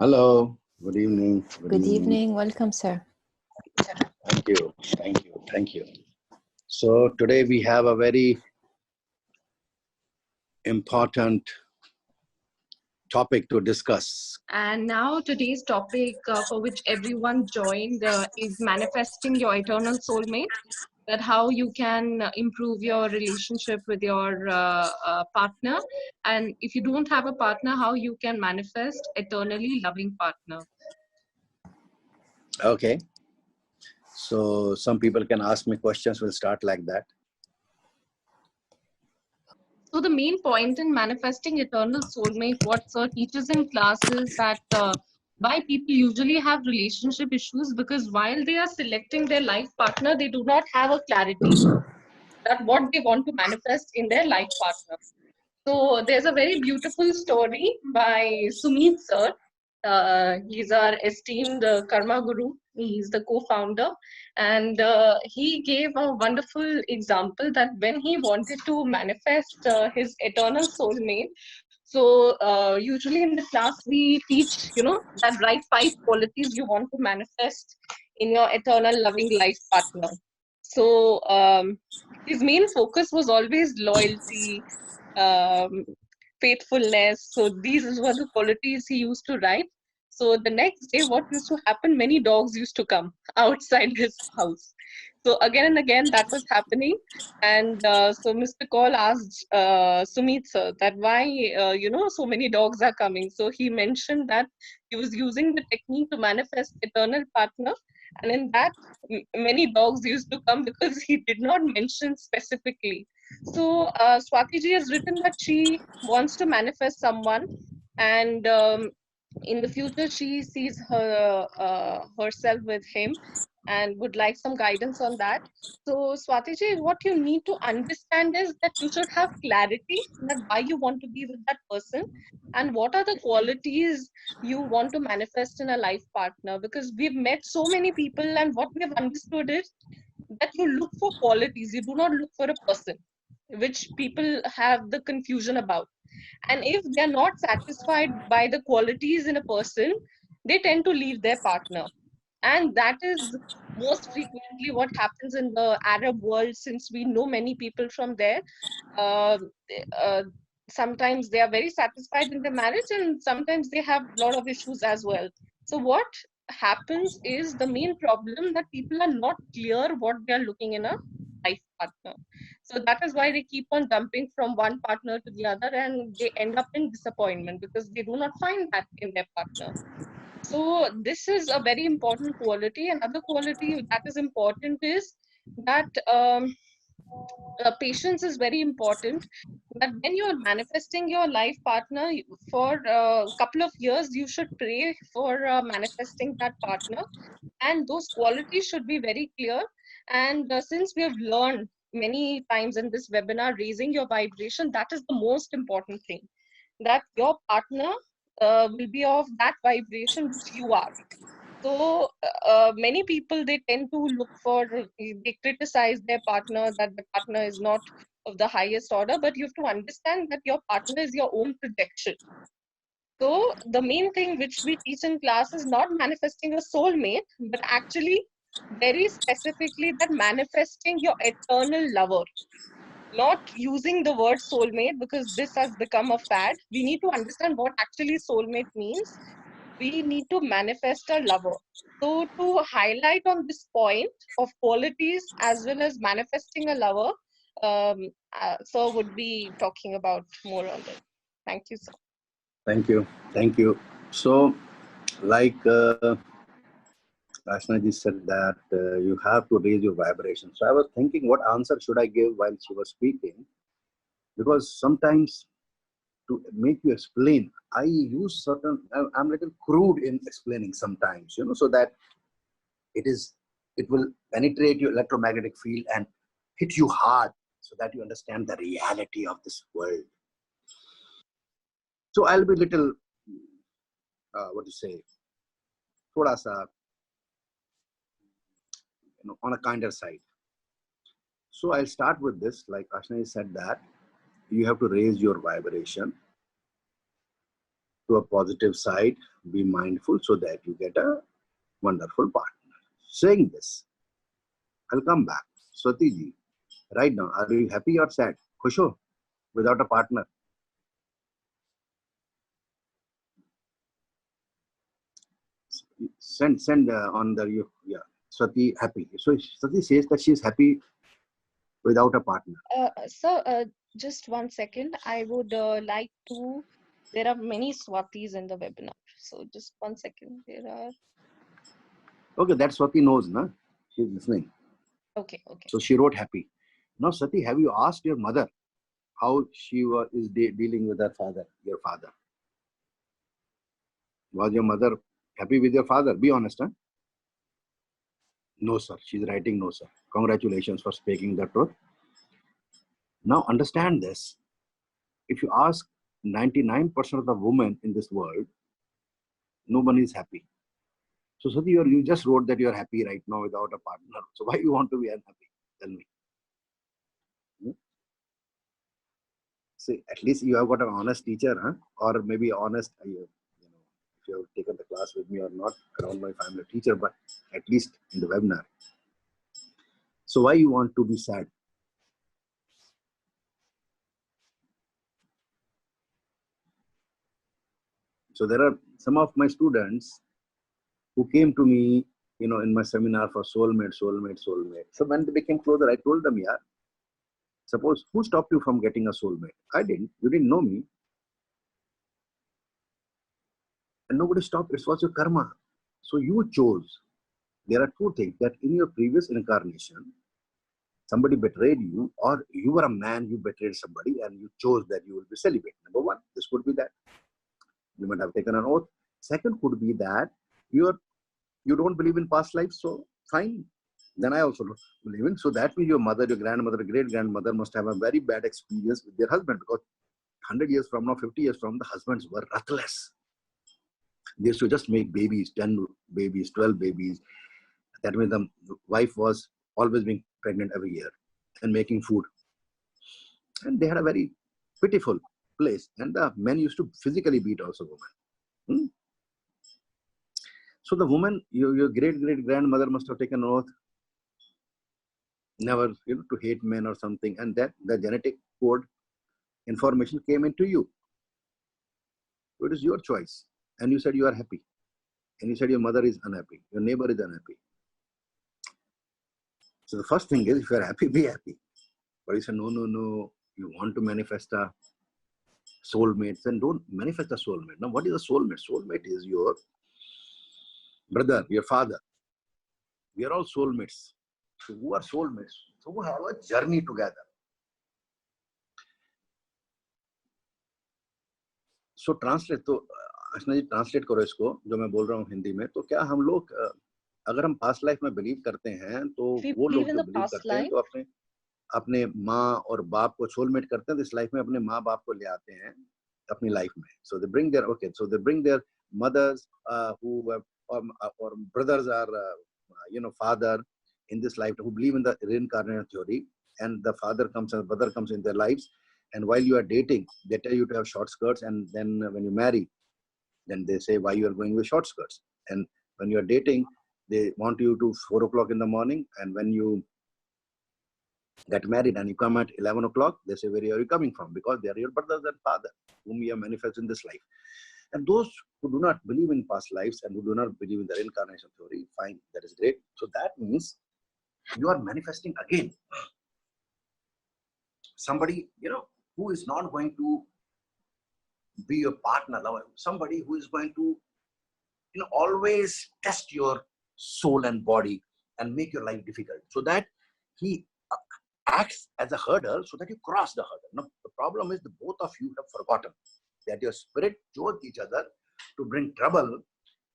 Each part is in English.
Hello, good evening. Good Good evening. evening. Welcome, sir. Thank you. Thank you. Thank you. So, today we have a very important topic to discuss. And now today's topic for which everyone joined is manifesting your eternal soulmate. That how you can improve your relationship with your partner, and if you don't have a partner, how you can manifest eternally loving partner. Okay. So, some people can ask me questions. We'll start like that. So the main point in manifesting eternal soulmate, what sir teaches in class is that why people usually have relationship issues, because while they are selecting their life partner, they do not have a clarity that what they want to manifest in their life partner. So there's a very beautiful story by Sumit sir. He's our esteemed Karma Guru. He's the co-founder, and he gave a wonderful example that when he wanted to manifest his eternal soulmate. So usually in the class we teach, that right 5 qualities you want to manifest in your eternal loving life partner. So his main focus was always loyalty, um, faithfulness. So these were the qualities he used to write. So the next day, what used to happen? Many dogs used to come outside his house. So again and again, that was happening. And so Mr. Kaul asked Sumit sir that why, so many dogs are coming. So he mentioned that he was using the technique to manifest eternal partner. And in that, many dogs used to come because he did not mention specifically. So Swati ji has written that she wants to manifest someone, and in the future she sees herself with him, and would like some guidance on that. So Swati ji, what you need to understand is that you should have clarity that why you want to be with that person, and what are the qualities you want to manifest in a life partner. Because we've met so many people, and what we've understood is that you look for qualities, you do not look for a person, which people have the confusion about. And if they're not satisfied by the qualities in a person, they tend to leave their partner. And that is most frequently what happens in the Arab world, since we know many people from there. uh, uh, Sometimes they are very satisfied in their marriage, and sometimes they have a lot of issues as well. So what happens is, the main problem that people are not clear what they are looking in a life partner. So that is why they keep on jumping from one partner to the other, and they end up in disappointment because they do not find that in their partner. So this is a very important quality. Another quality that is important is that patience is very important. That when you are manifesting your life partner, for a couple of years you should pray for manifesting that partner, and those qualities should be very clear. And since we have learned many times in this webinar, raising your vibration, that is the most important thing, that your partner will be of that vibration which you are. So many people, they tend to look for, they criticize their partner, that the partner is not of the highest order, but you have to understand that your partner is your own projection. So the main thing which we teach in class is not manifesting a soulmate, but actually very specifically that manifesting your eternal lover. Not using the word soulmate, because this has become a fad. We need to understand what actually soulmate means. We need to manifest a lover. So to highlight on this point of qualities as well as manifesting a lover, sir would be talking about more on it. Thank you, sir. Thank you. Thank you. So, like Rashna ji said that you have to raise your vibration. So, I was thinking what answer should I give while she was speaking, because sometimes to make you explain, I use certain, I'm a little crude in explaining sometimes, so that it will penetrate your electromagnetic field and hit you hard, so that you understand the reality of this world. So I'll be little, what to say, thoda sa, on a kinder side. So I'll start with this, like Ashna said, that you have to raise your vibration. to a positive side. Be mindful so that you get a wonderful partner. Saying this, I'll come back. Swati ji, right now, are you happy or sad? Khusho, without a partner? Send on the, yeah, Swati happy. So Swati says that she is happy without a partner. Sir, just 1 second. I would like to. There are many Swatis in the webinar. So just 1 second. There are. Okay, that Swati knows, na? She's listening. Okay. So she wrote happy. Now, Swati, have you asked your mother how she is dealing with her father, your father? Was your mother happy with your father? Be honest, huh? No, sir. She's writing no, sir. Congratulations for speaking the truth. Now, understand this. If you ask 99% of the women in this world, no one is happy. So, Swati, you just wrote that you are happy right now without a partner. So, why you want to be unhappy? Tell me. See, at least you have got an honest teacher, huh? Or maybe honest, if you have taken the class with me or not, around my family teacher, but at least in the webinar. So why you want to be sad? So there are some of my students who came to me, in my seminar for soulmate. So when they became closer, I told them, yeah, suppose who stopped you from getting a soulmate? I didn't. You didn't know me. And nobody stopped. It was your karma. So you chose. There are two things that in your previous incarnation, somebody betrayed you, or you were a man, you betrayed somebody, and you chose that you will be celibate. Number one, this could be that. You might have taken an oath. Second could be that you don't believe in past lives, so fine. Then I also don't believe in. So that means your mother, your grandmother, great-grandmother must have a very bad experience with their husband, because 100 years from now, 50 years from now, the husbands were ruthless. They used to just make babies, 10 babies, 12 babies. That means the wife was always being pregnant every year and making food. And they had a very pitiful place. And the men used to physically beat also women. So the woman, your great-great-grandmother must have taken an oath never, to hate men or something. And that the genetic code information came into you. So it is your choice. And you said you are happy. And you said your mother is unhappy. Your neighbor is unhappy. So the first thing is, if you are happy, be happy. But you say, no, you want to manifest a soulmate, then don't manifest a soulmate. Now, what is a soulmate? Soulmate is your brother, your father. We are all soulmates. So who are soulmates? So who have a journey together. So translate, तो अर्चना जी translate करो इसको जो मैं बोल रहा हूँ हिंदी में. तो क्या हम लोग अगर हम पास्ट लाइफ में बिलीव करते हैं, तो वो लोग जो बिलीव करते हैं, तो अपने माँ और बाप को सोलमेट करते हैं, तो इस लाइफ में अपने माँ बाप को ले आते हैं अपनी लाइफ में. So they bring their mothers who or brothers are father in this life, who believe in the reincarnation theory, and the father comes and brother comes in their lives. And while you are dating, they tell you to have short skirts, and then when you marry, then they say why you are going with short skirts. And when you are dating, they want you to 4 o'clock in the morning, and when you get married and you come at 11 o'clock, they say, where are you coming from? Because they are your brothers and father whom you have manifested in this life. And those who do not believe in past lives and who do not believe in the reincarnation theory, fine, that is great. So that means you are manifesting again somebody, who is not going to be your partner, somebody who is going to, always test your soul and body and make your life difficult, so that he acts as a hurdle so that you cross the hurdle. Now, the problem is the both of you have forgotten that your spirit chose each other to bring trouble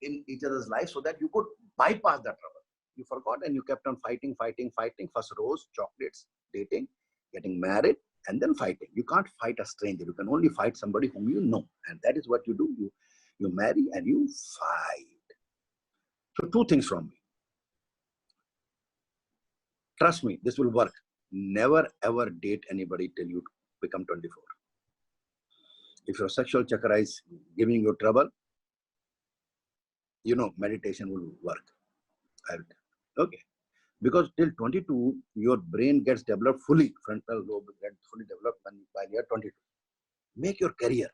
in each other's life so that you could bypass that trouble. You forgot and you kept on fighting. First rose, chocolates, dating, getting married, and then fighting. You can't fight a stranger. You can only fight somebody whom you know. And that is what you do. You marry and you fight. So 2 things from me. Trust me, this will work. Never ever date anybody till you become 24. If your sexual chakra is giving you trouble, meditation will work. Okay. Because till 22, your brain gets developed fully, frontal lobe gets fully developed by year 22. Make your career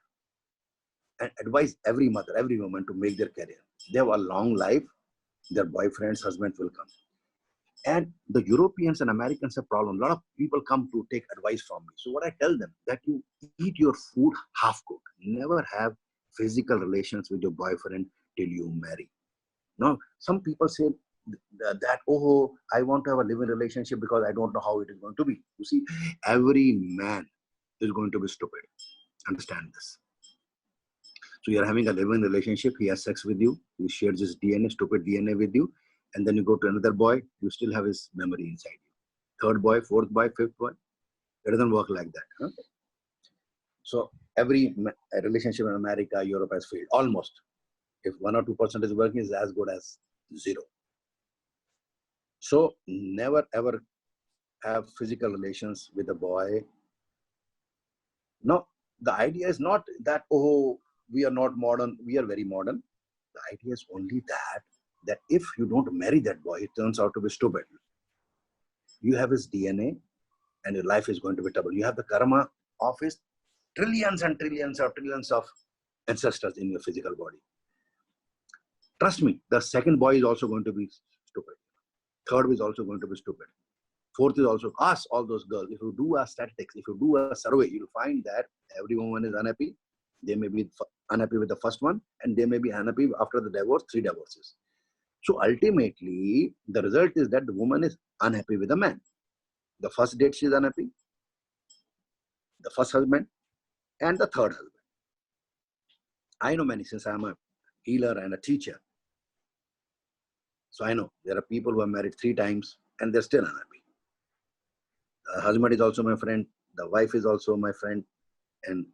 and advise every mother, every woman to make their career. They have a long life, their boyfriends, husbands will come. And the Europeans and Americans have problem. A lot of people come to take advice from me. So what I tell them, that you eat your food half cooked. Never have physical relations with your boyfriend till you marry. Now, some people say that, oh, I want to have a living relationship because I don't know how it is going to be. You see, every man is going to be stupid. Understand this. So you're having a living relationship, he has sex with you, he shares his DNA, stupid DNA with you, and then you go to another boy, you still have his memory inside you. Third boy, fourth boy, fifth boy. It doesn't work like that. Huh? So every relationship in America, Europe has failed, almost. If 1 or 2% is working, is as good as zero. So never ever have physical relations with a boy. No, the idea is not that, oh, we are not modern, we are very modern. The idea is only that if you don't marry that boy, it turns out to be stupid. You have his DNA and your life is going to be trouble. You have the karma of his trillions and trillions or trillions of ancestors in your physical body. Trust me, the second boy is also going to be stupid. Third is also going to be stupid. Fourth is also, ask all those girls. If you do a statistics, if you do a survey, you'll find that every woman is unhappy. They may be unhappy with the first one, and they may be unhappy after the divorce, 3 divorces. So ultimately, the result is that the woman is unhappy with the man. The first date she is unhappy, the first husband, and the third husband. I know many, since I'm a healer and a teacher. So I know there are people who are married 3 times and they're still unhappy. The husband is also my friend, the wife is also my friend, and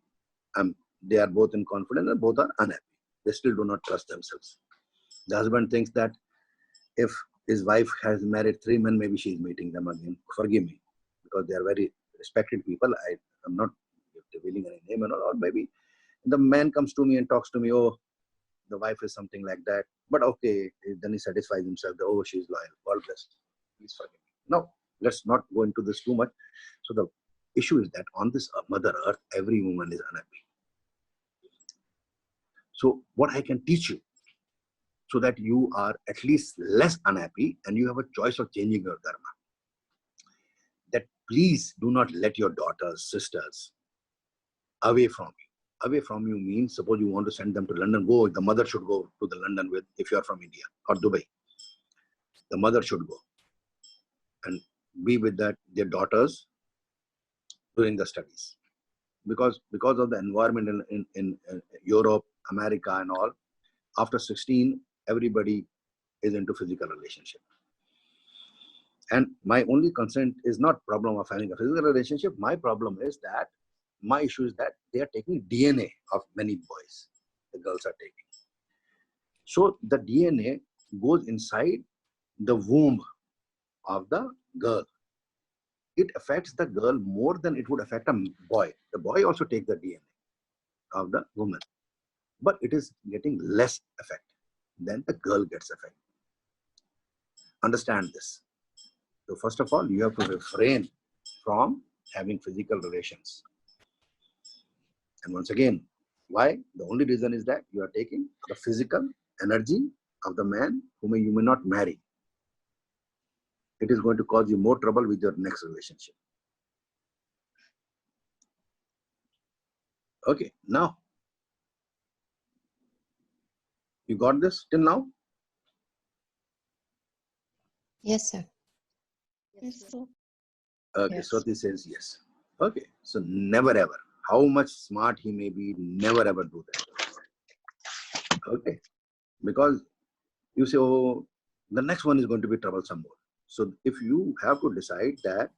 they are both in confidence and both are unhappy. They still do not trust themselves. The husband thinks that if his wife has married 3 men, maybe she's meeting them again. Forgive me, because they are very respected people. I'm not revealing any name and all, or maybe the man comes to me and talks to me, oh, the wife is something like that. But okay, then he satisfies himself that, oh, she's loyal. God bless. Please forgive me. No, let's not go into this too much. So the issue is that on this Mother Earth, every woman is unhappy. So what I can teach you, so that you are at least less unhappy and you have a choice of changing your karma, that please do not let your daughters, sisters away from you. Away from you means, suppose you want to send them to London, go, the mother should go to the London with, if you are from India or Dubai, the mother should go and be with their daughters during the studies. Because of the environment in Europe, America and all, after 16, everybody is into physical relationship. And my only concern is not problem of having a physical relationship. My problem is that, my issue is that they are taking DNA of many boys. The girls are taking. So the DNA goes inside the womb of the girl. It affects the girl more than it would affect a boy. The boy also takes the DNA of the woman, but it is getting less effect than the girl gets effect. Understand this. So first of all, you have to refrain from having physical relations. And once again, why? The only reason is that you are taking the physical energy of the man whom you may not marry. It is going to cause you more trouble with your next relationship. Okay, now, you got this till now? Yes, sir. Yes, sir. Okay, Yes. Swati says yes. Okay, so never ever, how much smart he may be, never ever do that. Okay, because you say, oh, the next one is going to be troublesome more. So if you have to decide that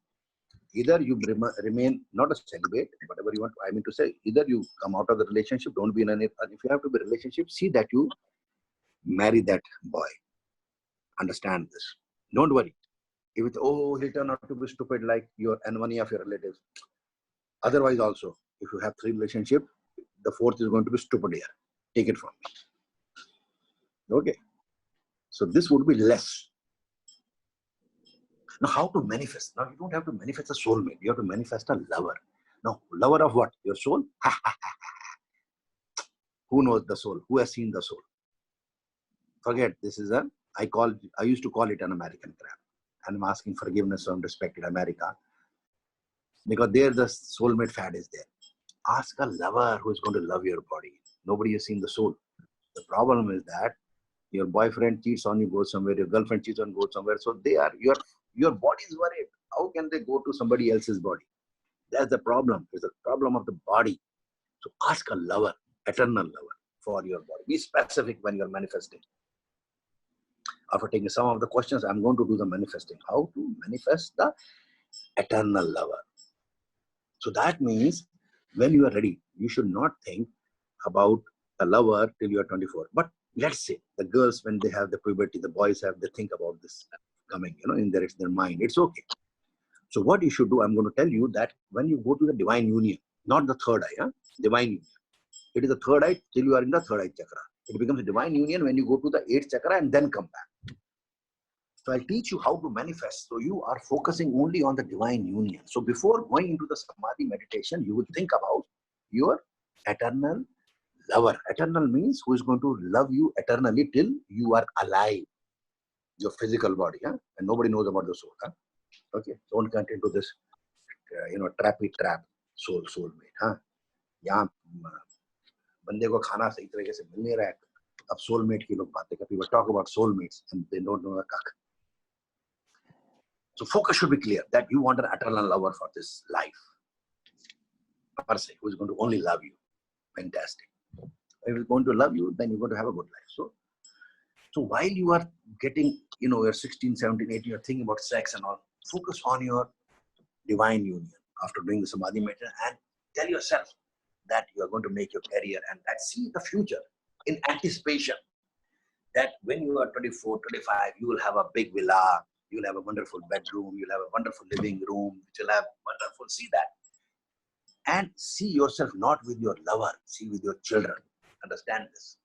either you remain not a celibate, whatever you want, I mean to say, either you come out of the relationship, don't be in any, if you have to be in a relationship, see that you marry that boy. Understand this. Don't worry. If it's, oh, he turned out to be stupid like your and one of your relatives. Otherwise also, if you have 3 relationships, the fourth is going to be stupid here. Take it from me. Okay. So this would be less. Now, how to manifest? Now, you don't have to manifest a soulmate. You have to manifest a lover. Now, lover of what? Your soul? Who knows the soul? Who has seen the soul? Forget, this is I used to call it an American crap. And I'm asking forgiveness from respected America. Because there the soulmate fad is there. Ask a lover who is going to love your body. Nobody has seen the soul. The problem is that your boyfriend cheats on you, goes somewhere, your girlfriend cheats on you, goes somewhere. So your body is worried. How can they go to somebody else's body? That's the problem. It's the problem of the body. So ask a lover, eternal lover for your body. Be specific when you're manifesting. After taking some of the questions, I'm going to do the manifesting. How to manifest the eternal lover. So that means when you are ready, you should not think about a lover till you are 24. But let's say the girls, when they have the puberty, the boys they think about this coming, in their mind. It's okay. So what you should do, I'm going to tell you that when you go to the divine union, not the third eye, divine union. It is the third eye till you are in the third eye chakra. It becomes a divine union when you go to the eighth chakra and then come back. So I'll teach you how to manifest. So you are focusing only on the divine union. So before going into the Samadhi meditation, you would think about your eternal lover. Eternal means who is going to love you eternally till you are alive. Your physical body, and nobody knows about the soul. Okay, don't get into this, trappy trap soulmate. यहाँ बंदे को खाना सही तरीके से मिल नहीं रहा है. अब soulmate की लोग बातें करते हैं. People talk about soulmates and they don't know the kak. So focus should be clear that you want an eternal lover for this life. Per se, who is going to only love you. Fantastic. If he's going to love you, then you're going to have a good life. So while you are getting, you're 16, 17, 18, you're thinking about sex and all, focus on your divine union after doing the Samadhi meditation and tell yourself that you are going to make your career and that see the future in anticipation that when you are 24, 25, you will have a big villa, you'll have a wonderful bedroom, you'll have a wonderful living room, you'll have wonderful, see that. And see yourself not with your lover, see with your children. Understand this.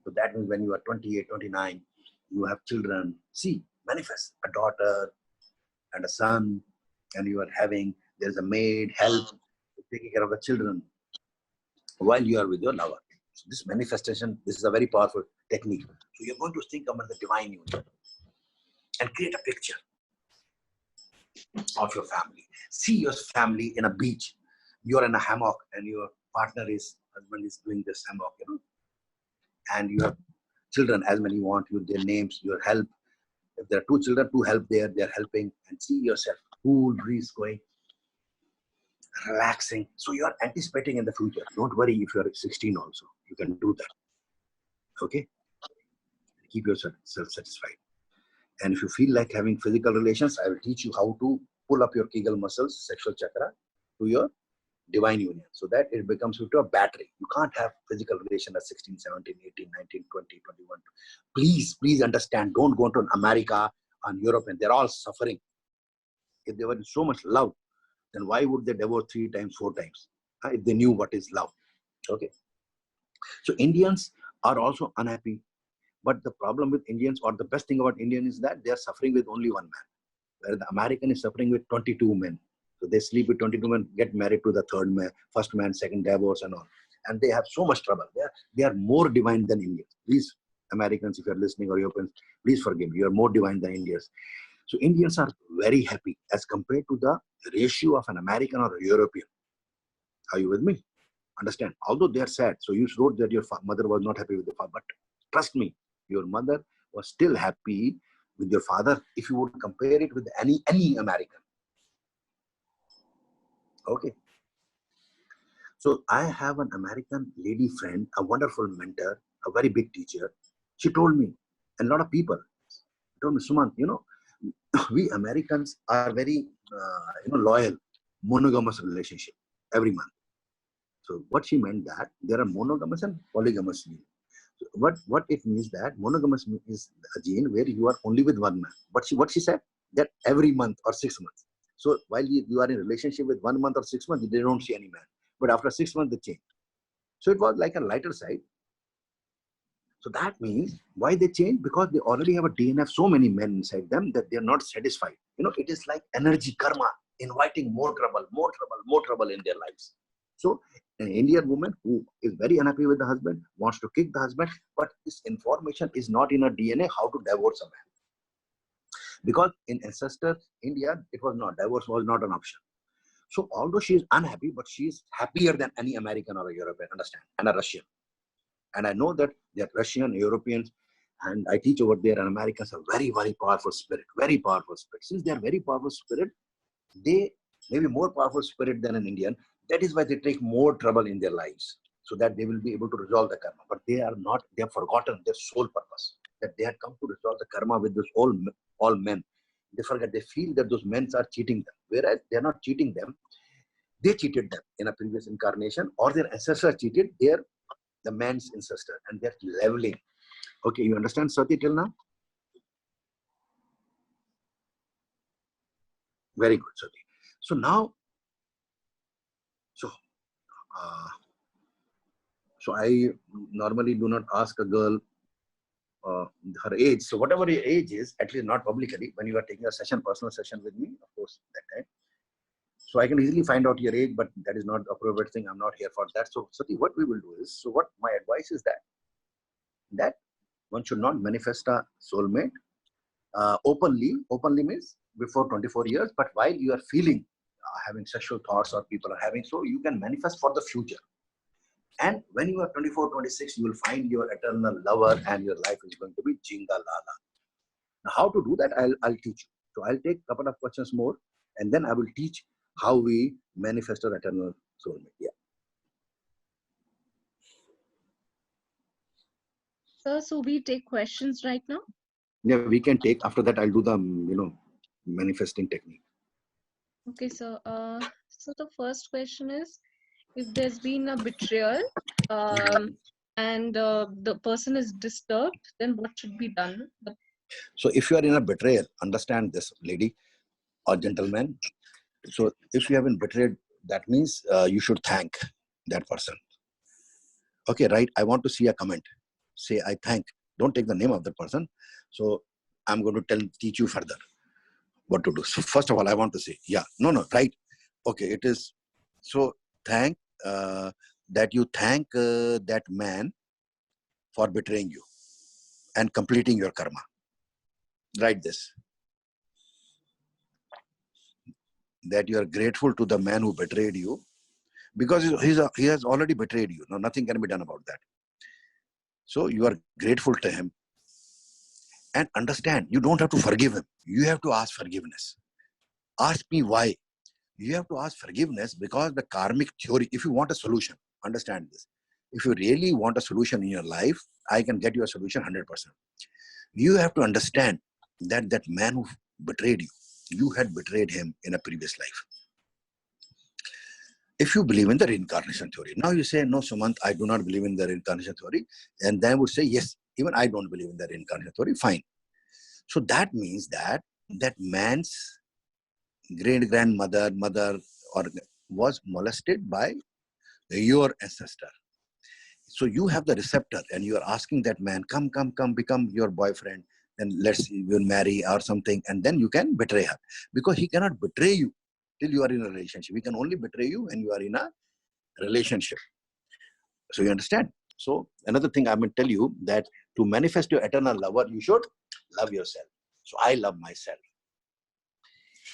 So that means when you are 28, 29, you have children. See, manifest a daughter and a son, and you are having, there's a maid, help, taking care of the children while you are with your lover. So this manifestation, this is a very powerful technique. So you're going to think about the divine union and create a picture of your family. See your family in a beach. You're in a hammock and your husband is doing this hammock, and you have children as many want you, their names, your help. If there are two children, to help there, they're helping, and see yourself, cool breeze going, relaxing. So you are anticipating in the future. Don't worry if you're 16 also. You can do that. Okay? Keep yourself satisfied. And if you feel like having physical relations, I will teach you how to pull up your Kegel muscles, sexual chakra, to your divine union, so that it becomes into a battery. You can't have physical relation at 16, 17, 18, 19, 20, 21. Please understand, don't go to America and Europe and they're all suffering. If they were in so much love, then why would they divorce 3 times, 4 times? If they knew what is love. Okay. So Indians are also unhappy. But the problem with Indians, or the best thing about Indian, is that they are suffering with only one man. Whereas the American is suffering with 22 men. So they sleep with 22 men, get married to the third man, first man, second divorce and all. And they have so much trouble. They are more divine than Indians. Please, Americans, if you're listening, or Europeans, please forgive me. You are more divine than Indians. So Indians are very happy as compared to the ratio of an American or a European. Are you with me? Understand? Although they are sad. So you wrote that your mother was not happy with the father. But trust me, your mother was still happy with your father if you would compare it with any American. Okay. So I have an American lady friend, a wonderful mentor, a very big teacher. She told me, and a lot of people told me, Sumant, we Americans are very, loyal, monogamous relationship every month. So what she meant that there are monogamous and polygamous genes. So what it means that monogamous is a gene where you are only with one man. But what she said, that every month or 6 months. So while you are in a relationship with 1 month or 6 months, they don't see any man. but after 6 months they changed. So it was like a lighter side. So that means why they change? Because they already have a DNA of so many men inside them that they are not satisfied. It is like energy karma, inviting more trouble, more trouble, more trouble in their lives. So an Indian woman who is very unhappy with the husband, wants to kick the husband, but this information is not in her DNA how to divorce a man. Because in ancestor India, it was not, divorce was not an option. So although she is unhappy, but she is happier than any American or a European, understand, and a Russian. And I know that they're Russian, Europeans, and I teach over there, and Americans are very, very powerful spirit, very powerful spirit. Since they are very powerful spirit, they may be more powerful spirit than an Indian. That is why they take more trouble in their lives, so that they will be able to resolve the karma. But they are not, they have forgotten their sole purpose, that they had come to resolve the karma with this all men. They forget, they feel that those men are cheating them, whereas they are not cheating them. They cheated them in a previous incarnation, or their ancestors cheated the man's ancestor, and they're leveling. Okay, you understand, Sati, till now? Very good, Sati. So now, so I normally do not ask a girl her age. So whatever your age is, at least not publicly, when you are taking a session, personal session with me, of course, that time. So I can easily find out your age, but that is not the appropriate thing. I'm not here for that. So Sati, what we will do is, so what my advice is that one should not manifest a soulmate openly. Openly means before 24 years, but while you are feeling having sexual thoughts, or people are having, so you can manifest for the future. And when you are 24, 26, you will find your eternal lover, and your life is going to be jinga lala. Now, how to do that, I'll teach you. So I'll take a couple of questions more, and then I will teach how we manifest our eternal soulmate. Yeah. Sir, so we take questions right now? Yeah, we can take. After that, I'll do the, manifesting technique. Okay, so so the first question is, if there's been a betrayal and the person is disturbed, then what should be done? So if you are in a betrayal, understand this, lady or gentleman. So if you have been betrayed, that means you should thank that person. Okay, right? I want to see a comment. Say, I thank. Don't take the name of the person. So I'm going to teach you further what to do. So first of all, I want to say, yeah, no, right. Okay, it is. So thank, that you thank that man for betraying you and completing your karma. Write this. That you are grateful to the man who betrayed you, because he has already betrayed you. No, nothing can be done about that. So you are grateful to him. And understand, you don't have to forgive him. You have to ask forgiveness. Ask me why. You have to ask forgiveness because the karmic theory, if you want a solution, understand this. If you really want a solution in your life, I can get you a solution 100%. You have to understand that that man who betrayed you, you had betrayed him in a previous life. If you believe in the reincarnation theory, now you say, no, Sumant, I do not believe in the reincarnation theory. And then I would say, yes, even I don't believe in the reincarnation theory. Fine. So that means that man's great-grandmother, mother, or was molested by your ancestor. So you have the receptor, and you are asking that man, come, become your boyfriend, and we'll marry or something, and then you can betray her. Because he cannot betray you till you are in a relationship. He can only betray you when you are in a relationship. So you understand? So another thing I'm going to tell you, that to manifest your eternal lover, you should love yourself. So I love myself.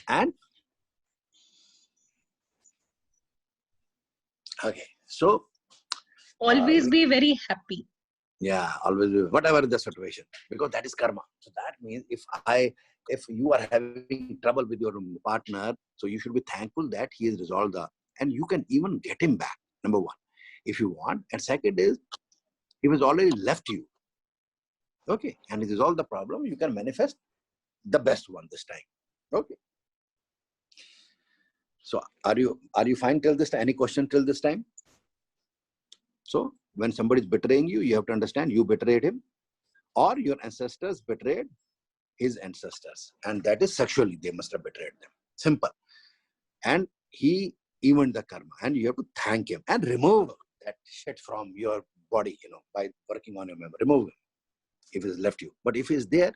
And okay, so always be very happy. Yeah, always, whatever the situation, because that is karma. So that means if you are having trouble with your partner, so you should be thankful that he has resolved and you can even get him back, number one, if you want. And second is, he was already left you. Okay, and it is all the problem, you can manifest the best one this time. Okay. So are you fine till this time? Any question till this time? So when somebody is betraying you, you have to understand you betrayed him, or your ancestors betrayed his ancestors, and that is sexually they must have betrayed them. Simple. And he even the karma, and you have to thank him and remove that shit from your body, by working on your memory. Remove him if he's left you. But if he's there,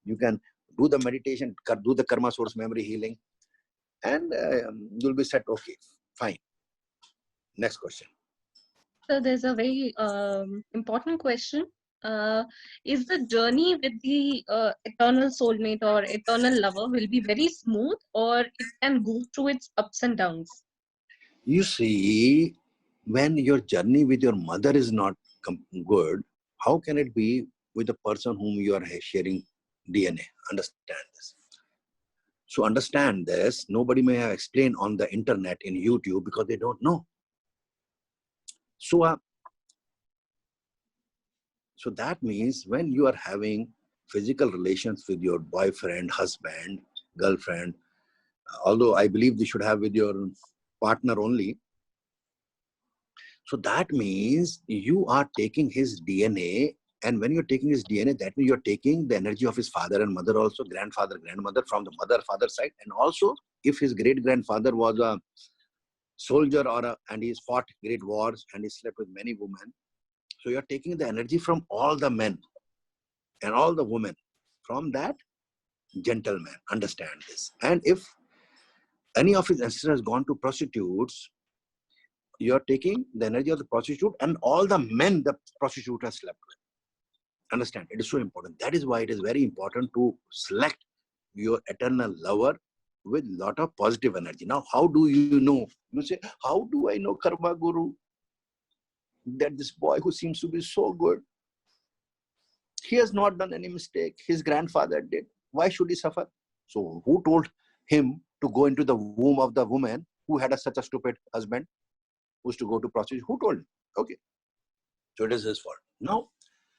you can do the meditation, do the karma source memory healing, and you'll be set. Okay, fine. Next question. So there's a very important question. Is the journey with the eternal soulmate or eternal lover will be very smooth, or it can go through its ups and downs? You see, when your journey with your mother is not good, how can it be with the person whom you are sharing DNA? Understand this. So understand this. Nobody may have explained on the internet, in YouTube, because they don't know. So that means when you are having physical relations with your boyfriend, husband, girlfriend, although I believe they should have with your partner only. So that means you are taking his DNA, and when you're taking his DNA, that means you're taking the energy of his father and mother also, grandfather, grandmother from the father side, and also if his great-grandfather was a soldier and he's fought great wars and he slept with many women. So you're taking the energy from all the men and all the women from that gentleman. Understand this. And if any of his ancestors has gone to prostitutes, you're taking the energy of the prostitute and all the men the prostitute has slept with. Understand, it is so important. That is why it is very important to select your eternal lover with lot of positive energy. Now, how do you know? You say, how do I know, Karma Guru, that this boy who seems to be so good, he has not done any mistake, his grandfather did, why should he suffer? So who told him to go into the womb of the woman who had such a stupid husband, who's to go to prostitution? Who told him? Okay, so it is his fault. Now,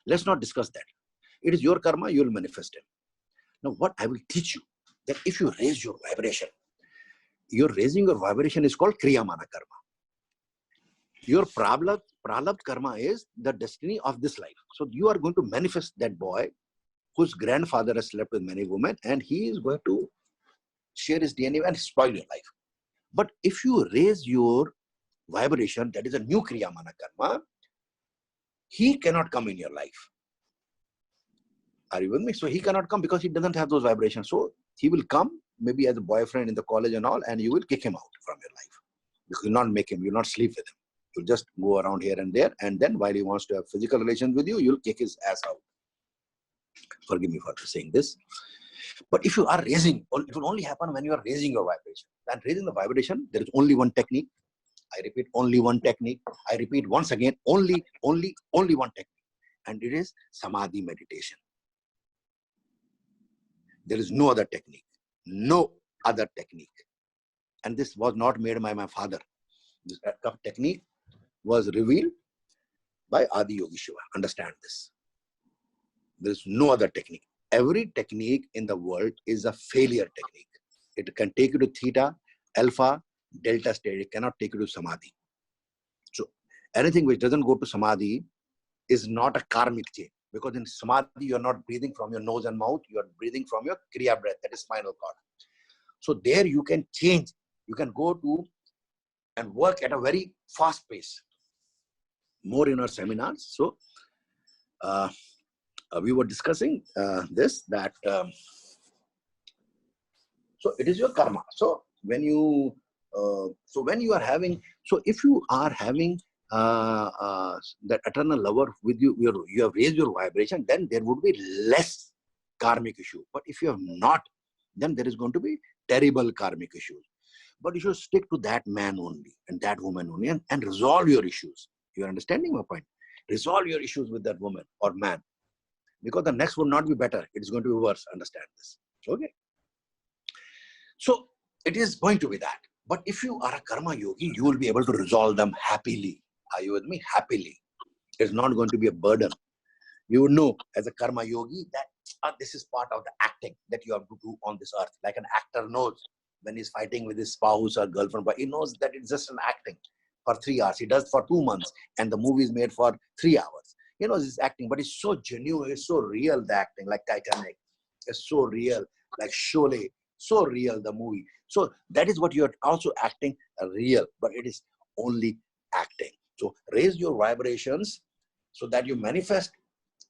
let's not discuss that. It is your karma, you will manifest him. Now, what I will teach you, that if you raise your vibration, your raising your vibration is called Kriyamana karma. Your pralabdha karma is the destiny of this life. So you are going to manifest that boy whose grandfather has slept with many women, and he is going to share his DNA and spoil your life. But if you raise your vibration, that is a new Kriyamana karma, he cannot come in your life. Are you with me? So he cannot come because he doesn't have those vibrations. So he will come maybe as a boyfriend in the college and all, and you will kick him out from your life. You will not make him, you will not sleep with him. You'll just go around here and there, and then while he wants to have physical relations with you, you'll kick his ass out. Forgive me for saying this. But if you are raising, it will only happen when you are raising your vibration. And raising the vibration, there is only one technique. I repeat, only one technique. I repeat once again, only one technique. And it is Samadhi meditation. There is no other technique. No other technique. And this was not made by my father. This technique was revealed by Adi Yogi Shiva. Understand this. There is no other technique. Every technique in the world is a failure technique. It can take you to theta, alpha, delta state. It cannot take you to samadhi. So anything which doesn't go to samadhi is not a karmic chain. Because in samadhi, you're not breathing from your nose and mouth. You're breathing from your kriya breath, that is spinal cord. So there you can change. You can go to and work at a very fast pace. More in our seminars. So we were discussing this, that so it is your karma. So when you are having, so if you are having that eternal lover with you, you have raised your vibration, then there would be less karmic issue. But if you have not, then there is going to be terrible karmic issues. But you should stick to that man only and that woman only, and resolve your issues. You are understanding my point? Resolve your issues with that woman or man. Because the next will not be better. It is going to be worse. Understand this. Okay. So it is going to be that. But if you are a karma yogi, you will be able to resolve them happily. Are you with me? Happily. It's not going to be a burden. You would know as a karma yogi that this is part of the acting that you have to do on this earth. Like an actor knows when he's fighting with his spouse or girlfriend, but he knows that it's just an acting for 3 hours. He does for 2 months, and the movie is made for 3 hours. He knows he's acting, but it's so genuine, it's so real, the acting, like Titanic. It's so real, like Sholay. So real, the movie. So that is what you're also acting real, but it is only acting. So raise your vibrations so that you manifest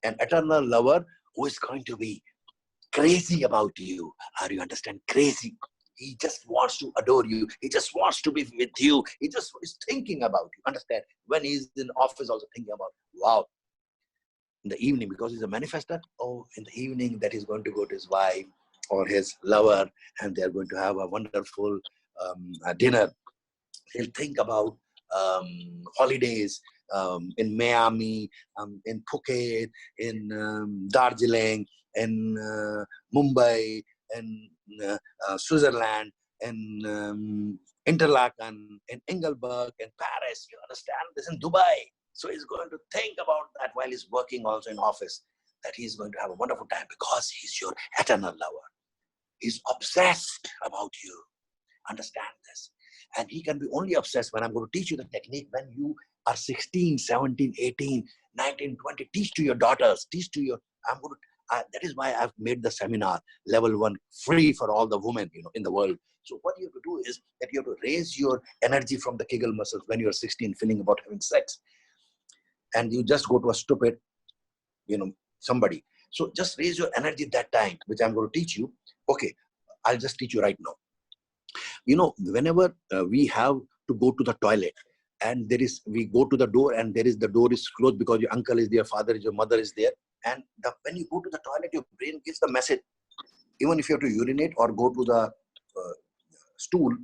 an eternal lover who is going to be crazy about you. Are you understand? Crazy. He just wants to adore you. He just wants to be with you. He just is thinking about you. Understand? When he's in office, also thinking about, wow, in the evening, because he's a manifester, oh, in the evening that he's going to go to his wife or his lover, and they're going to have a wonderful dinner. He'll think about holidays in Miami, in Phuket, in Darjeeling, in Mumbai, in Switzerland, in Interlaken, in Engelberg, in Paris. You understand? This in Dubai. So he's going to think about that while he's working also in office, that he's going to have a wonderful time because he's your eternal lover. He's obsessed about you. Understand this. And he can be only obsessed when I'm going to teach you the technique when you are 16, 17, 18, 19, 20. Teach to your daughters. Teach to your, that is why I've made the seminar level 1 free for all the women, in the world. So what you have to do is that you have to raise your energy from the Kegel muscles when you're 16, feeling about having sex. And you just go to a stupid, somebody. So just raise your energy that time, which I'm going to teach you. Okay, I'll just teach you right now. Whenever we have to go to the toilet and we go to the door and the door is closed because your uncle is there, father is, your mother is there. And when you go to the toilet, your brain gives the message, even if you have to urinate or go to the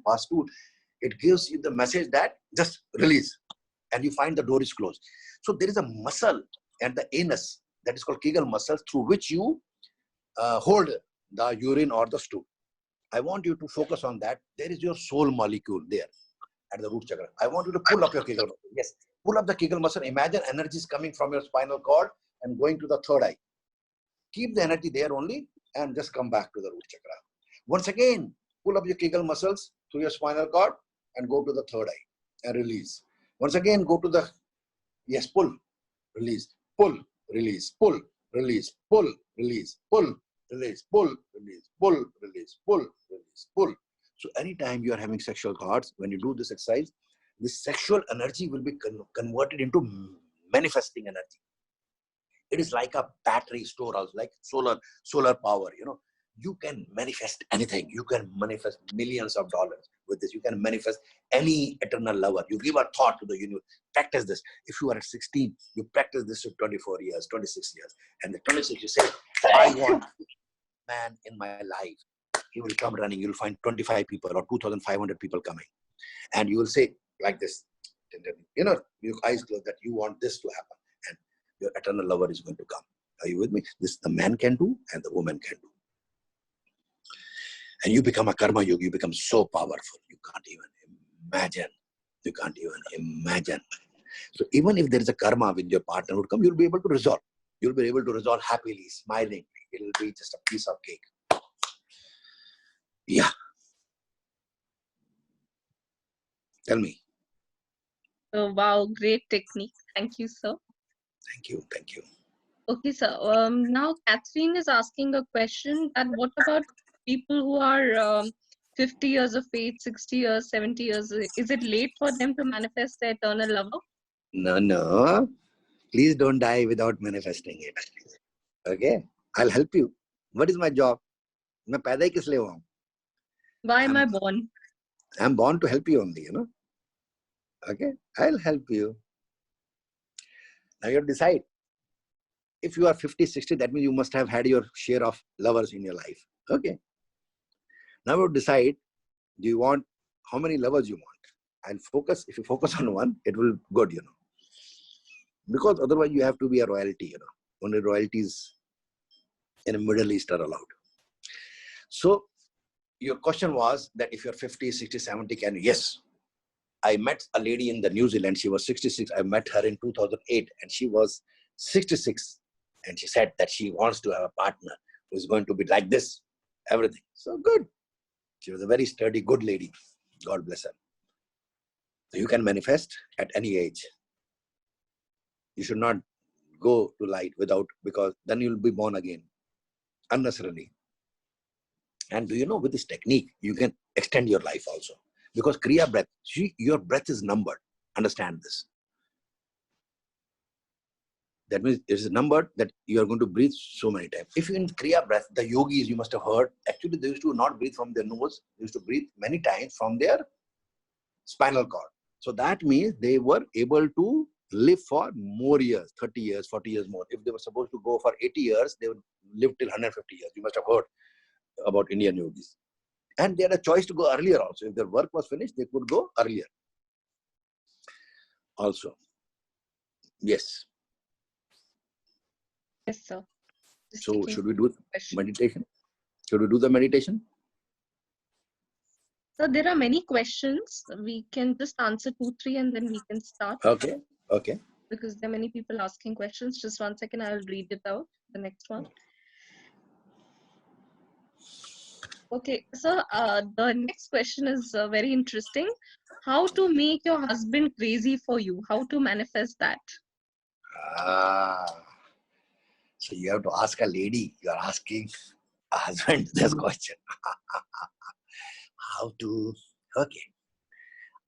pass stool, it gives you the message that just release, and you find the door is closed. So there is a muscle at the anus that is called Kegel muscle through which you hold the urine or the stool. I want you to focus on that. There is your soul molecule there at the root chakra. I want you to pull up your Kegel muscle. Yes, pull up the Kegel muscle. Imagine energy is coming from your spinal cord and going to the third eye. Keep the energy there only and just come back to the root chakra. Once again, pull up your Kegel muscles through your spinal cord and go to the third eye and release. Once again, go to the, yes, pull, release, pull, release, pull, release, pull, release, pull, release, pull, release, pull, release, pull, release, pull. So anytime you are having sexual thoughts, when you do this exercise, this sexual energy will be converted into manifesting energy. It is like a battery storehouse, like solar power. You can manifest anything. You can manifest millions of dollars with this. You can manifest any eternal lover. You give a thought to the universe. Practice this. If you are at 16, you practice this for 24 years, 26 years. And the 26, you say, I want a man in my life. He will come running. You'll find 25 people or 2,500 people coming. And you will say like this, your eyes closed, that you want this to happen. And your eternal lover is going to come. Are you with me? This the man can do and the woman can do. And you become a karma yogi, you become so powerful. You can't even imagine. You can't even imagine. So even if there is a karma with your partner would come, you'll be able to resolve. You'll be able to resolve happily, smilingly. It'll be just a piece of cake. Yeah. Tell me. Oh, wow, great technique. Thank you, sir. Thank you. Thank you. Okay, sir. Now Catherine is asking a question that what about people who are 50 years of age, 60 years, 70 years? Is it late for them to manifest their eternal lover? No. Please don't die without manifesting it. Okay? I'll help you. What is my job? मैं पैदा ही किस लिए हुआ हूँ? Why am I born? I'm born to help you only, Okay? I'll help you. Now you have to decide. If you are 50, 60, that means you must have had your share of lovers in your life. Okay. Now you decide, do you want, how many lovers you want? And focus, if you focus on one, it will be good, Because otherwise you have to be a royalty, Only royalties in the Middle East are allowed. So your question was that if you're 50, 60, 70, can you? Yes. I met a lady in the New Zealand. She was 66. I met her in 2008 and she was 66. And she said that she wants to have a partner who is going to be like this, everything. So good. She was a very sturdy, good lady. God bless her. So you can manifest at any age. You should not go to light because then you'll be born again, unnecessarily. And do you know, with this technique, you can extend your life also. Because Kriya breath, your breath is numbered. Understand this. That means it is numbered that you are going to breathe so many times. If you in Kriya breath, the yogis, you must have heard, actually they used to not breathe from their nose. They used to breathe many times from their spinal cord. So that means they were able to live for more years, 30 years, 40 years more. If they were supposed to go for 80 years, they would live till 150 years. You must have heard about Indian yogis. And they had a choice to go earlier also. If their work was finished, they could go earlier also. Yes. Yes, sir. Just So taking should we do question. meditation? Should we do the meditation? So there are many questions. We can just answer 2, 3, and then we can start. Okay. Okay. Because there are many people asking questions. Just 1 second, I'll read it out. The next one. Okay, so the next question is very interesting. How to make your husband crazy for you? How to manifest that? So you have to ask a lady. You are asking a husband this question. How to? Okay.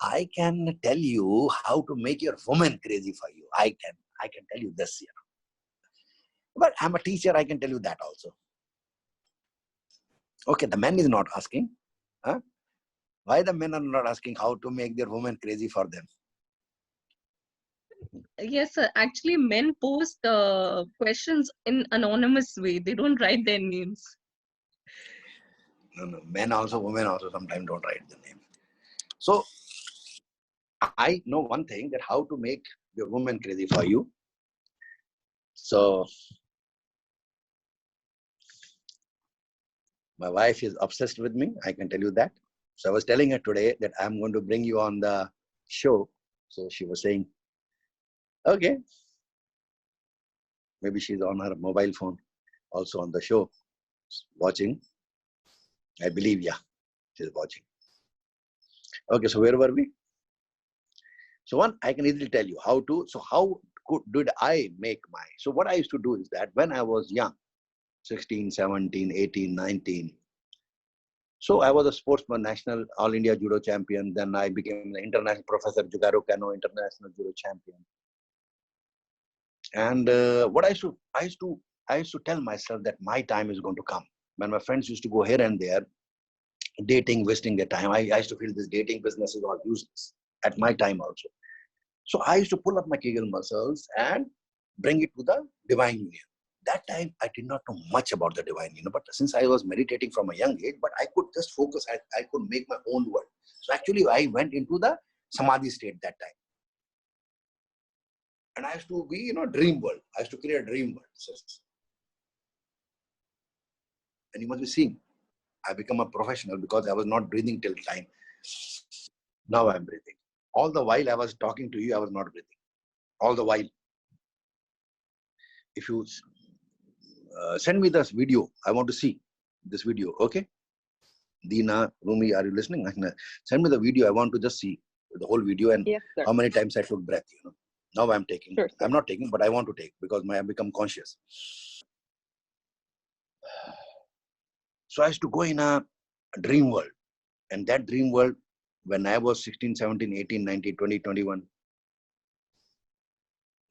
I can tell you how to make your woman crazy for you. I can tell you this, But I'm a teacher. I can tell you that also. Okay, the man is not asking. Huh? Why the men are not asking how to make their woman crazy for them? Yes, sir. Actually, men post questions in anonymous way. They don't write their names. No. Men also, women also sometimes don't write the name. So I know one thing, that how to make your woman crazy for you. So my wife is obsessed with me. I can tell you that. So I was telling her today that I'm going to bring you on the show. So she was saying, okay. Maybe she's on her mobile phone, also on the show, watching. I believe, yeah, she's watching. Okay, so where were we? So one, I can easily tell you how to. So how did I make my? So what I used to do is that when I was young, 16, 17, 18, 19. So I was a sportsman, national All India Judo champion. Then I became the international professor, Jugaru Kano international judo champion. And what I used to tell myself that my time is going to come. When my friends used to go here and there, dating, wasting their time, I used to feel this dating business is all useless at my time also. So I used to pull up my Kegel muscles and bring it to the divine union. That time I did not know much about the divine union, but since I was meditating from a young age, but I could just focus, I could make my own world. So actually I went into the samadhi state that time. And I used to be, dream world. I used to create a dream world. And you must be seeing, I become a professional because I was not breathing till time. Now I'm breathing. All the while I was talking to you, I was not breathing. All the while. If you send me this video, I want to see this video, okay? Deena, Rumi, are you listening? Send me the video. I want to just see the whole video and yes, how many times I took breath, Now I'm taking. Sure, I'm not taking, but I want to take because I become conscious. So I used to go in a dream world. And that dream world, when I was 16, 17, 18, 19, 20, 21,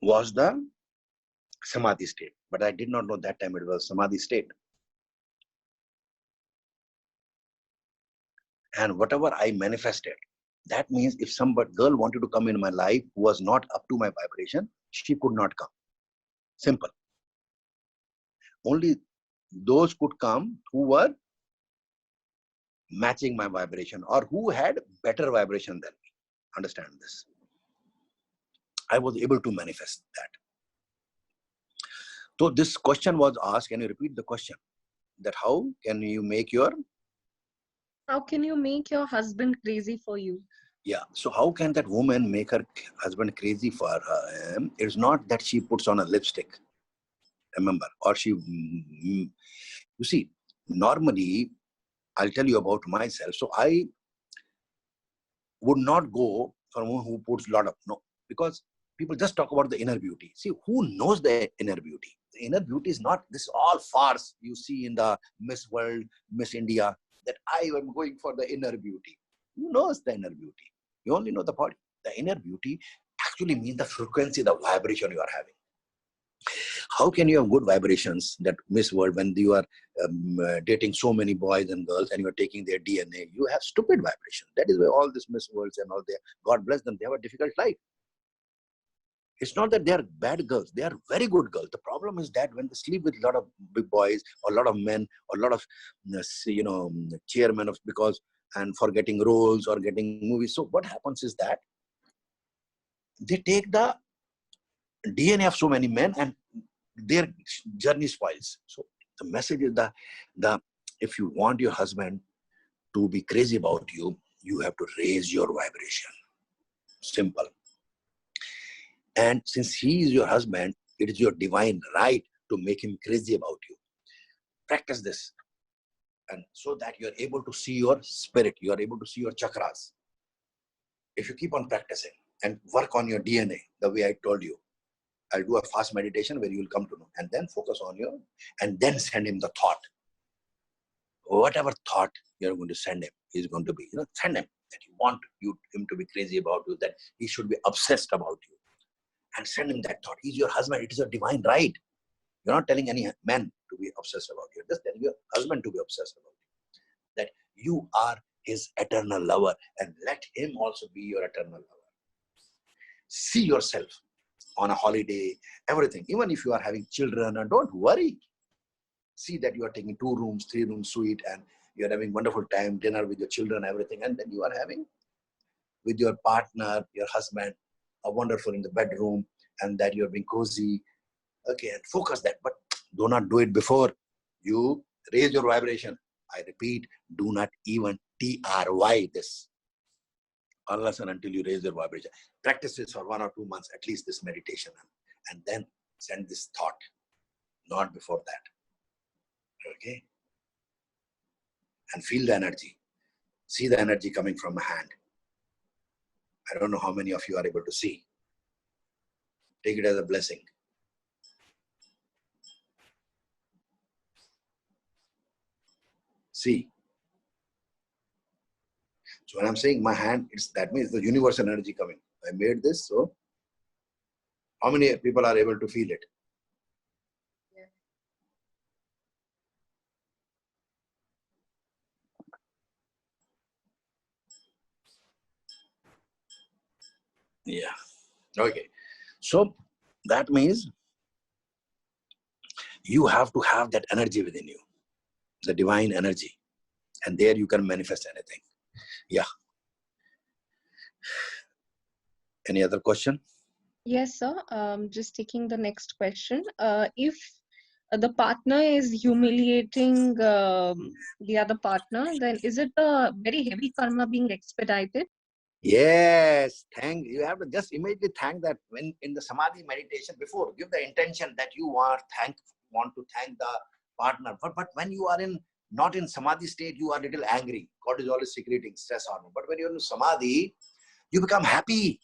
was the samadhi state. But I did not know that time it was samadhi state. And whatever I manifested, that means if some girl wanted to come in my life who was not up to my vibration, she could not come. Simple. Only those could come who were matching my vibration or who had better vibration than me. Understand this. I was able to manifest that. So this question was asked. Can you repeat the question? That how can you make your... How can you make your husband crazy for you? Yeah. So how can that woman make her husband crazy for her? It's not that she puts on a lipstick. Remember, or she... You see, normally, I'll tell you about myself. So I would not go for someone who puts a lot of... No. Because people just talk about the inner beauty. See, who knows the inner beauty? The inner beauty is not this all farce you see in the Miss World, Miss India, that I am going for the inner beauty. Who knows the inner beauty? You only know the body. The inner beauty actually means the frequency, the vibration you are having. How can you have good vibrations, that Miss World, when you are dating so many boys and girls and you are taking their DNA? You have stupid vibration. That is why all these Miss Worlds and all, God bless them, they have a difficult life. It's not that they are bad girls. They are very good girls. The problem is that when they sleep with a lot of big boys or a lot of men or a lot of, chairmen of, because, and for getting roles or getting movies. So what happens is that they take the DNA of so many men and their journey spoils. So the message is if you want your husband to be crazy about you, you have to raise your vibration. Simple. And since he is your husband, it is your divine right to make him crazy about you. Practice this. And so that you are able to see your spirit, you are able to see your chakras. If you keep on practicing and work on your DNA, the way I told you, I'll do a fast meditation where you will come to know, and then focus on your, and then send him the thought. Whatever thought you're going to send him is going to be, send him that you want him to be crazy about you, that he should be obsessed about you. And send him that thought. He's your husband. It is a divine right. You're not telling any man to be obsessed about you. You're just telling your husband to be obsessed about you. That you are his eternal lover, and let him also be your eternal lover. See yourself on a holiday, everything. Even if you are having children, and don't worry. See that you are taking 2 rooms, 3 rooms suite, and you're having wonderful time, dinner with your children, everything. And then you are having with your partner, your husband, a wonderful in the bedroom, and that you're being cozy. Okay, and focus that, but do not do it before you raise your vibration. I repeat, do not even TRY this unless and until you raise your vibration. Practice this for 1 or 2 months, at least this meditation, and then send this thought, not before that. Okay? And feel the energy. See the energy coming from my hand. I don't know how many of you are able to see. Take it as a blessing. See. So when I'm saying my hand, that means the universal energy coming. I made this, so how many people are able to feel it? Yeah. Okay. So that means you have to have that energy within you, the divine energy, and there you can manifest anything. Yeah. Any other question? Yes, sir. Just taking the next question. If the partner is humiliating the other partner, then is it a very heavy karma being expedited? Yes, you have to just immediately thank that. When in the samadhi meditation, before give the intention that you want to thank the partner. But when you are not in samadhi state, you are a little angry. Cortisol is secreting stress hormone. But when you're in samadhi, you become happy.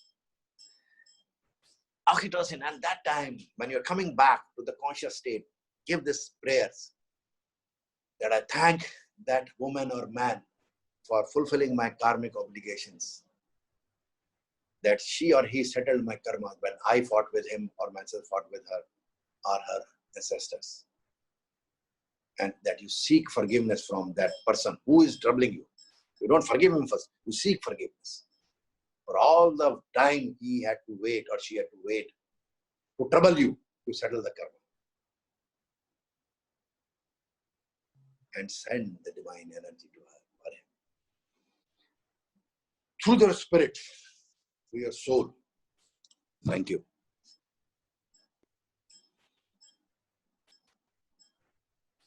Oxytocin, and that time when you're coming back to the conscious state, give this prayers that I thank that woman or man for fulfilling my karmic obligations. That she or he settled my karma when I fought with him or myself fought with her or her ancestors. And that you seek forgiveness from that person who is troubling you. You don't forgive him first, you seek forgiveness. For all the time he had to wait or she had to wait to trouble you, to settle the karma. And send the divine energy to her or him. Through their spirit, through your soul. Thank you.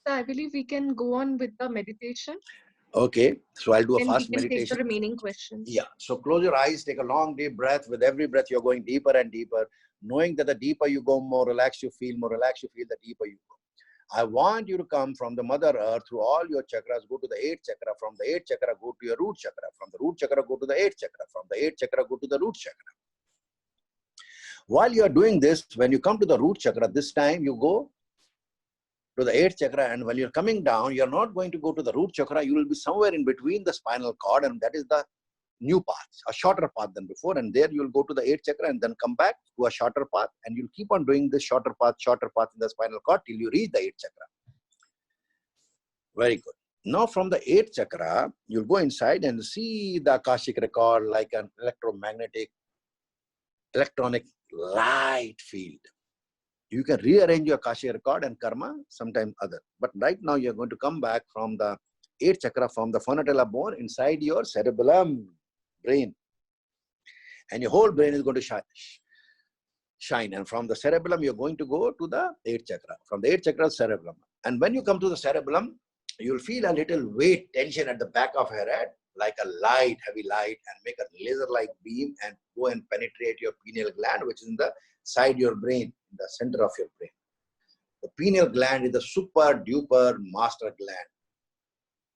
So I believe we can go on with the meditation. Okay, so I'll do a Then fast we can meditation. take the remaining questions. Yeah, so close your eyes, take a long deep breath. With every breath, you're going deeper and deeper, knowing that the deeper you go, more relaxed you feel, the deeper you go. I want you to come from the Mother Earth through all your chakras, go to the 8th chakra. From the 8th chakra, go to your root chakra. From the root chakra, go to the 8th chakra. From the 8th chakra, go to the root chakra. While you are doing this, when you come to the root chakra, this time you go to the 8th chakra, and when you're coming down, you're not going to go to the root chakra. You will be somewhere in between the spinal cord, and that is the new path, a shorter path than before. And there you'll go to the 8th chakra and then come back to a shorter path, and you'll keep on doing this shorter path in the spinal cord till you reach the 8th chakra. Very good. Now from the 8th chakra, you'll go inside and see the Akashic record like an electronic light field. You can rearrange your Akashic record and karma sometime other. But right now you're going to come back from the 8th chakra, from the fonatella bone inside your cerebellum, brain. And your whole brain is going to shine. And from the cerebellum, you're going to go to the 8th chakra. From the 8th chakra, cerebellum. And when you come to the cerebellum, you'll feel a little weight, tension at the back of your head, like a light, heavy light, and make a laser-like beam and go and penetrate your pineal gland, which is in the side your brain, in the center of your brain. The pineal gland is the super duper master gland,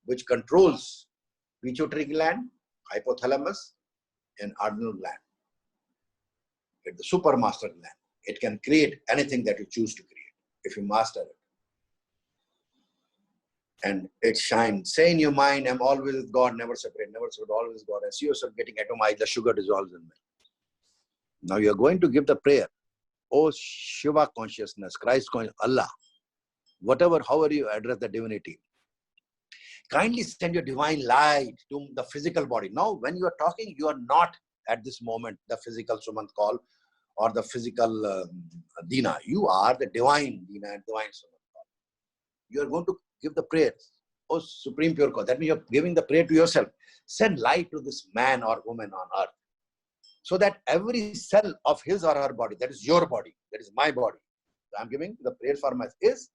which controls pituitary gland, hypothalamus, and adrenal gland. It's the super master gland. It can create anything that you choose to create if you master it. And it shines. Say in your mind, I'm always with God, never separate, always God. And see yourself getting atomized, the sugar dissolves in milk. Now you're going to give the prayer. Oh Shiva consciousness, Christ consciousness, Allah, whatever, however you address the divinity, kindly send your divine light to the physical body. Now, when you are talking, you are not at this moment the physical Sumant call or the physical Dina. You are the divine Dina and divine Sumant call. You are going to give the prayers. Oh Supreme Pure God. That means you're giving the prayer to yourself. Send light to this man or woman on earth, so that every cell of his or her body, that is your body, that is my body. So I'm giving the prayer for myself is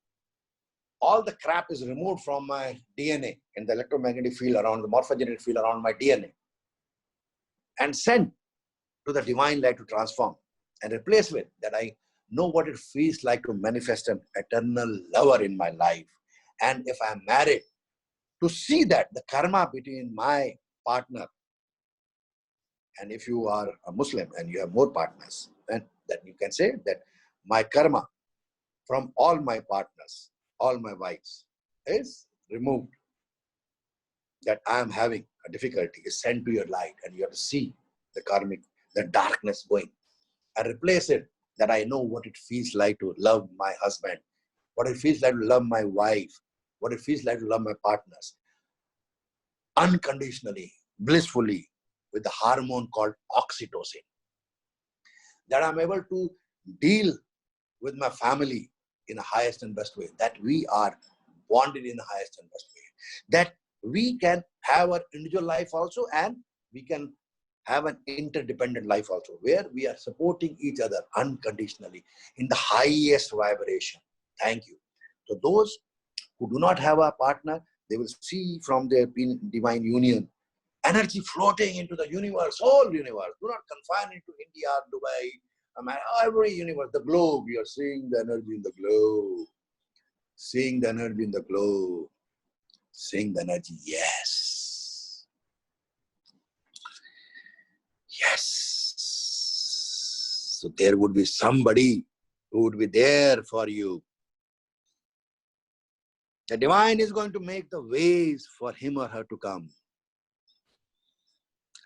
all the crap is removed from my DNA in the electromagnetic field around the morphogenetic field around my DNA, and sent to the divine light to transform and replace with that. I know what it feels like to manifest an eternal lover in my life. And if I'm married, to see that the karma between my partner, and if you are a Muslim and you have more partners, then that you can say that my karma from all my partners, all my wives, is removed. That I am having a difficulty is sent to your light, and you have to see the karmic, the darkness going, and replace it. That I know what it feels like to love my husband, what it feels like to love my wife, what it feels like to love my partners unconditionally, blissfully, with the hormone called oxytocin. That I'm able to deal with my family in the highest and best way. That we are bonded in the highest and best way. That we can have our individual life also, and we can have an interdependent life also, where we are supporting each other unconditionally in the highest vibration. Thank you. So those who do not have a partner, they will see from their divine union energy floating into the universe, whole universe. Do not confine it to India, Dubai, every universe, the globe. You are seeing the energy in the globe. Seeing the energy in the globe. Seeing the energy, yes. Yes. So there would be somebody who would be there for you. The divine is going to make the ways for him or her to come.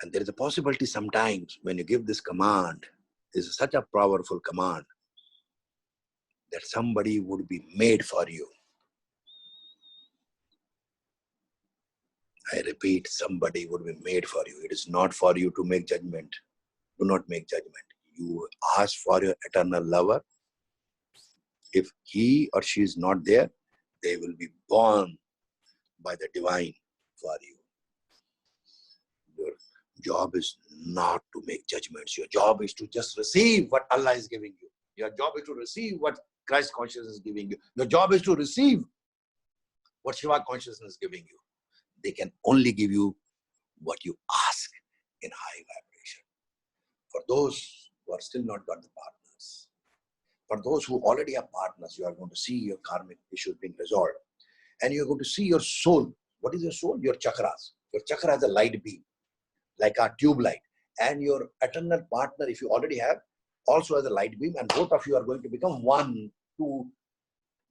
And there is a possibility sometimes when you give this command, this is such a powerful command, that somebody would be made for you. I repeat, somebody would be made for you. It is not for you to make judgment. Do not make judgment. You ask for your eternal lover. If he or she is not there, they will be born by the divine for you. Your job is not to make judgments. Your job is to just receive what Allah is giving you. Your job is to receive what Christ consciousness is giving you. Your job is to receive what Shiva consciousness is giving you. They can only give you what you ask in high vibration. For those who are still not got the partners, for those who already have partners, you are going to see your karmic issues being resolved. And you're going to see your soul. What is your soul? Your chakras. Your chakra has a light beam, like a tube light. And your eternal partner, if you already have, also has a light beam. And both of you are going to become one, two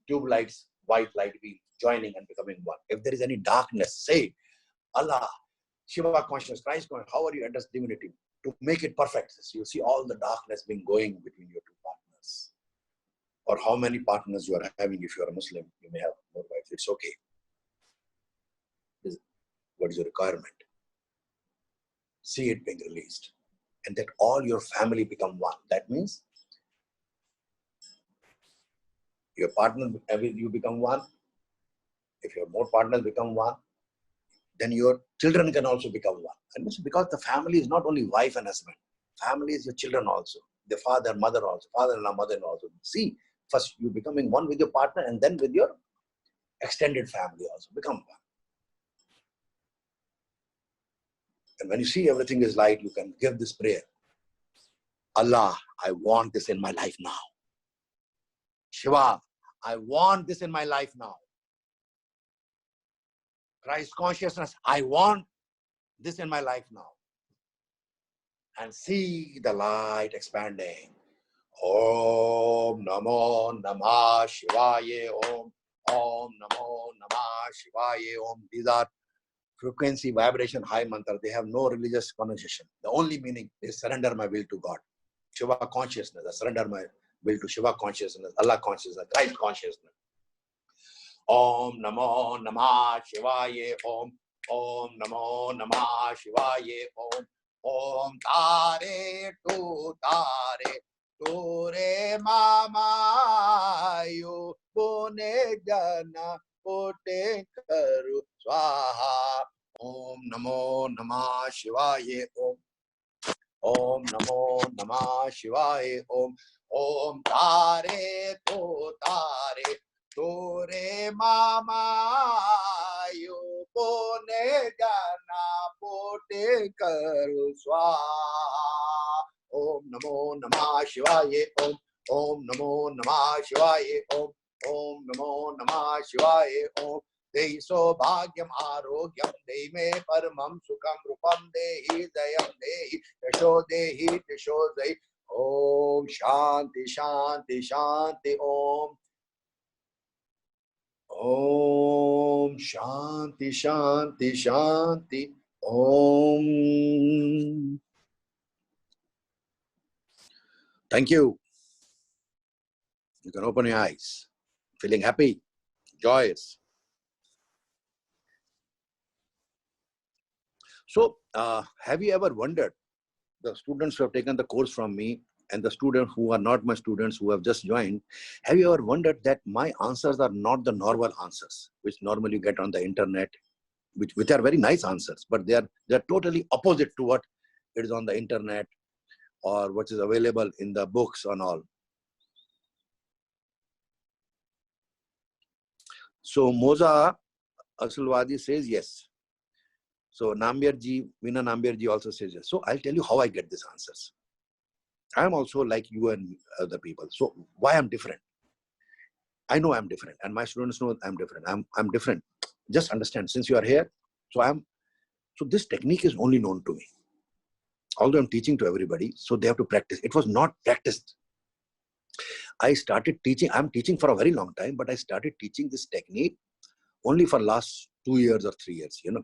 tube lights white light wheel joining and becoming one. If there is any darkness, say, Allah, Shiva consciousness, Christ consciousness, how are you address divinity? To make it perfect. So you see all the darkness being going between your two partners. Or how many partners you are having. If you are a Muslim, you may have more wives. It's okay. What is your requirement? See it being released. And that all your family become one. That means your partner, you become one. If your more partners become one, then your children can also become one. And this is because the family is not only wife and husband. Family is your children also. The father, mother also. Father-in-law, mother-in-law also. See, first you becoming one with your partner and then with your extended family also. Become one. And when you see everything is light, you can give this prayer. Allah, I want this in my life now. Shiva, I want this in my life now. Christ consciousness, I want this in my life now. And see the light expanding. Om Namo Namah Shivaya Om. Om Namo Namah Shivaya Om. These are frequency, vibration, high mantra. They have no religious connotation. The only meaning is surrender my will to God. Shiva consciousness. I surrender my will to Shiva consciousness, Allah consciousness, Christ consciousness. Om Namo Namah Shivaya Om. Om Namo Namah Shivaya Om. Om Tare Tu Tare Ture Mama Yo Pune Jana Pote Karu Swaha. Om Namo Namah Shivaya Om. Om Namo Namah Shivaya Om. Om Tare Tu Tare Ture Mama Yo Pune Jana Pote Karu Swaha. Om Namo Namah Shivaya Om. Om Namo Namah Shivaya Om. Om Namo Namah Shivaya Om. Dehi Sobhagyam Arogyam Dehi Me Paramam Sukham Rupam Dehi Dayam Dehi Yasho Dehi Tisho Dehi. Om Shanti Shanti Shanti Om. Om Shanti Shanti Shanti Om. Thank you. You can open your eyes. Feeling happy, joyous. So, have you ever wondered, the students who have taken the course from me and the students who are not my students who have just joined, have you ever wondered that my answers are not the normal answers, which normally you get on the internet, which are very nice answers, but they're totally opposite to what it is on the internet or what is available in the books and all. So Moza Asulwadi says yes. So Nambiarji, Veena Nambiarji also says yes. So I'll tell you how I get these answers. I'm also like you and other people. So why I'm different? I know I'm different, and my students know I'm different. I'm different. Just understand, since you are here, so this technique is only known to me. Although I'm teaching to everybody, so they have to practice. It was not practiced. I started teaching. I'm teaching for a very long time, but I started teaching this technique only for last 2 years or 3 years, you know.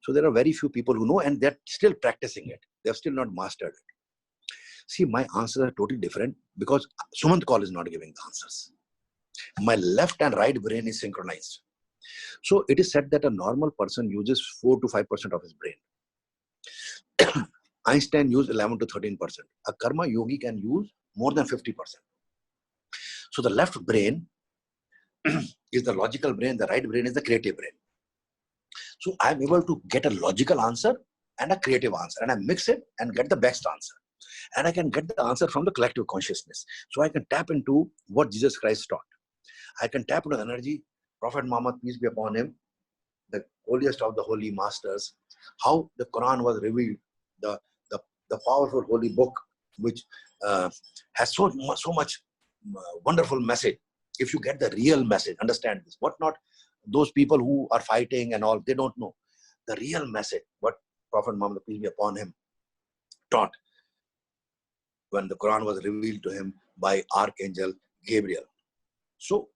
So there are very few people who know, and they're still practicing it. They've still not mastered it. See, my answers are totally different because Sumant Kaul is not giving the answers. My left and right brain is synchronized. So it is said that a normal person uses 4 to 5% of his brain. Einstein used 11 to 13%. A karma yogi can use more than 50%. So the left brain is the logical brain, the right brain is the creative brain. So I'm able to get a logical answer and a creative answer, and I mix it and get the best answer. And I can get the answer from the collective consciousness. So I can tap into what Jesus Christ taught. I can tap into the energy, Prophet Muhammad, peace be upon him, the holiest of the holy masters, how the Quran was revealed, the powerful holy book, which has so much wonderful message. If you get the real message, understand this. What not those people who are fighting and all, they don't know the real message, what Prophet Muhammad, peace be upon him, taught when the Quran was revealed to him by Archangel Gabriel. So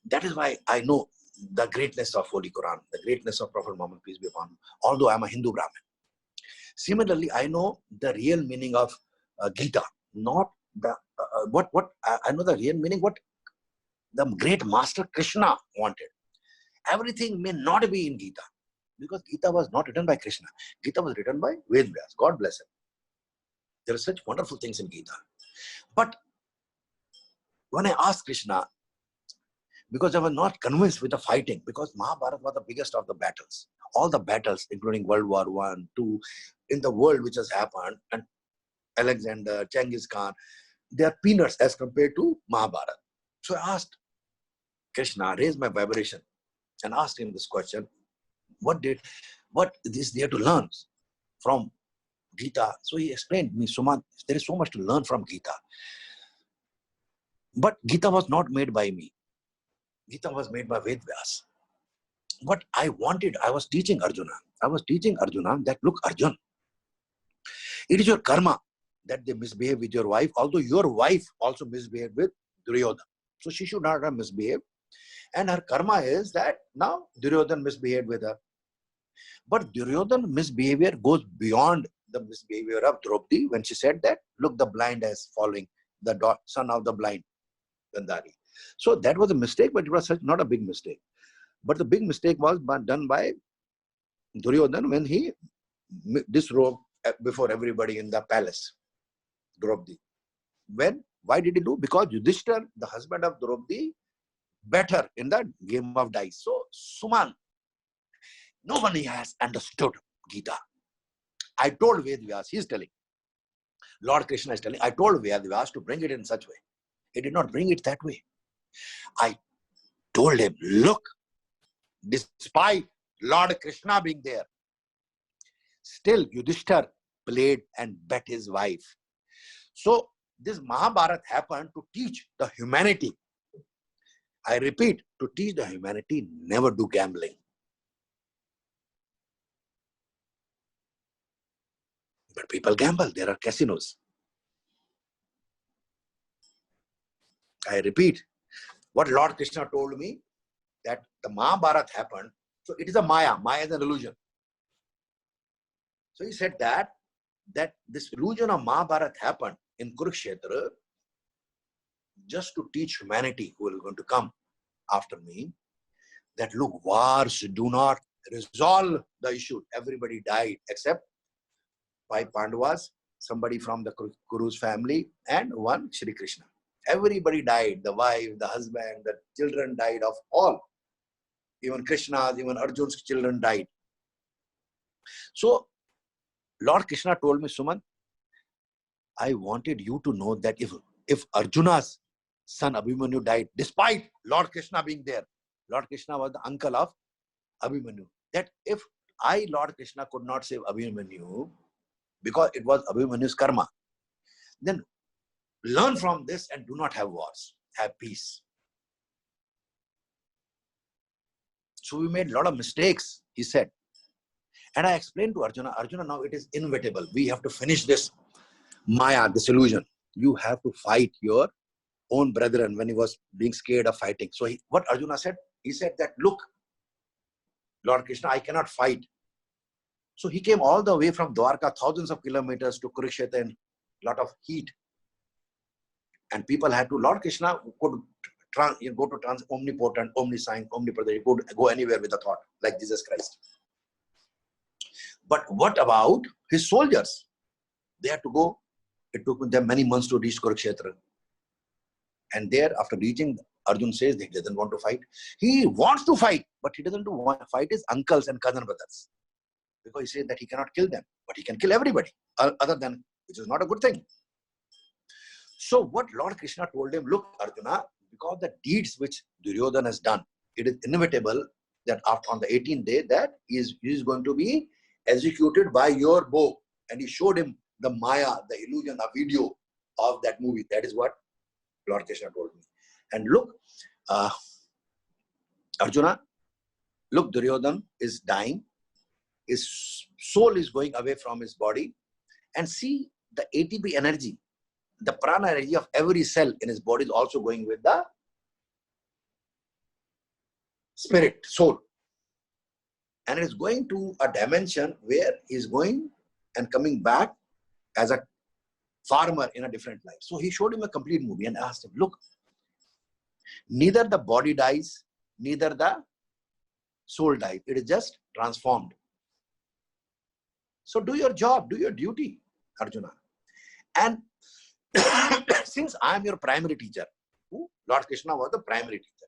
That is why I know the greatness of Holy Quran, the greatness of Prophet Muhammad, peace be upon him, although I am a Hindu Brahmin. Similarly, I know the real meaning of Gita, not the I know the real meaning, what the great master Krishna wanted. Everything may not be in Gita, because Gita was not written by Krishna. Gita was written by Ved Vyas. God bless him. There are such wonderful things in Gita. But when I asked Krishna, because I was not convinced with the fighting, because Mahabharata was the biggest of the battles. All the battles, including World War I, II, in the world which has happened, and Alexander, Genghis Khan, they are peanuts as compared to Mahabharata. So I asked Krishna, raised my vibration, and asked him this question: what is there to learn from Gita? So he explained to me, Suman, there is so much to learn from Gita. But Gita was not made by me. Gita was made by Ved Vyas. What I wanted, I was teaching Arjuna. I was teaching Arjuna that, look, Arjun, it is your karma that they misbehave with your wife, although your wife also misbehaved with Duryodhana. So she should not have misbehaved. And her karma is that now Duryodhana misbehaved with her. But Duryodhana's misbehavior goes beyond the misbehavior of Draupadi when she said that, look, the blind is following the son of the blind, Gandhari. So that was a mistake, but it was not a big mistake. But the big mistake was done by Duryodhana when he disrobed before everybody in the palace, Draupadi. Why did he do? Because Yudhishthira, the husband of Draupadi, better in the game of dice. So, Suman, nobody has understood Gita. I told Ved Vyas, he is telling, Lord Krishna is telling, I told Ved Vyas to bring it in such way. He did not bring it that way. I told him, look, despite Lord Krishna being there, still Yudhishthira played and bet his wife. So this Mahabharata happened to teach the humanity. I repeat, to teach the humanity, never do gambling. But people gamble. There are casinos. I repeat, what Lord Krishna told me, that the Mahabharata happened. So it is a Maya. Maya is an illusion. So he said that this illusion of Mahabharata happened in Kurukshetra just to teach humanity who is going to come after me, that look, wars do not resolve the issue. Everybody died except 5 Pandavas, somebody from the Kuru's family, and one Shri Krishna. Everybody died. The wife, the husband, the children died of all. Even Krishna's, even Arjun's children died. So Lord Krishna told me, Suman, I wanted you to know that if Arjuna's son Abhimanyu died, despite Lord Krishna being there, Lord Krishna was the uncle of Abhimanyu, that if I, Lord Krishna, could not save Abhimanyu, because it was Abhimanyu's karma, then learn from this and do not have wars, have peace. So we made a lot of mistakes, he said. And I explained to Arjuna, Arjuna, now it is inevitable. We have to finish this Maya, this illusion. You have to fight your own brethren when he was being scared of fighting. So what Arjuna said, he said that, look, Lord Krishna, I cannot fight. So he came all the way from Dwarka, thousands of kilometers to Kurukshetra in a lot of heat. And people had to, Lord Krishna could go to omnipotent, omniscient, omnipresent. He could go anywhere with a thought, like Jesus Christ. But what about his soldiers? They had to go. It took them many months to reach Kurukshetra. And there, after reaching, Arjun says he doesn't want to fight. He wants to fight, but he doesn't want to fight his uncles and cousin brothers. Because he says that he cannot kill them, but he can kill everybody, other than, which is not a good thing. So what Lord Krishna told him, look, Arjuna, because the deeds which Duryodhana has done, it is inevitable that after on the 18th day that he is going to be executed by your bow. And he showed him the Maya, the illusion, a video of that movie. That is what Lord Krishna told me. And look, Arjuna, look, Duryodhana is dying. His soul is going away from his body. And see the ATP energy, the prana energy of every cell in his body is also going with the spirit, soul. And it is going to a dimension where he is going and coming back as a farmer in a different life. So he showed him a complete movie and asked him, look, neither the body dies, neither the soul dies. It is just transformed. So do your job, do your duty, Arjuna. And since I am your primary teacher, Lord Krishna was the primary teacher.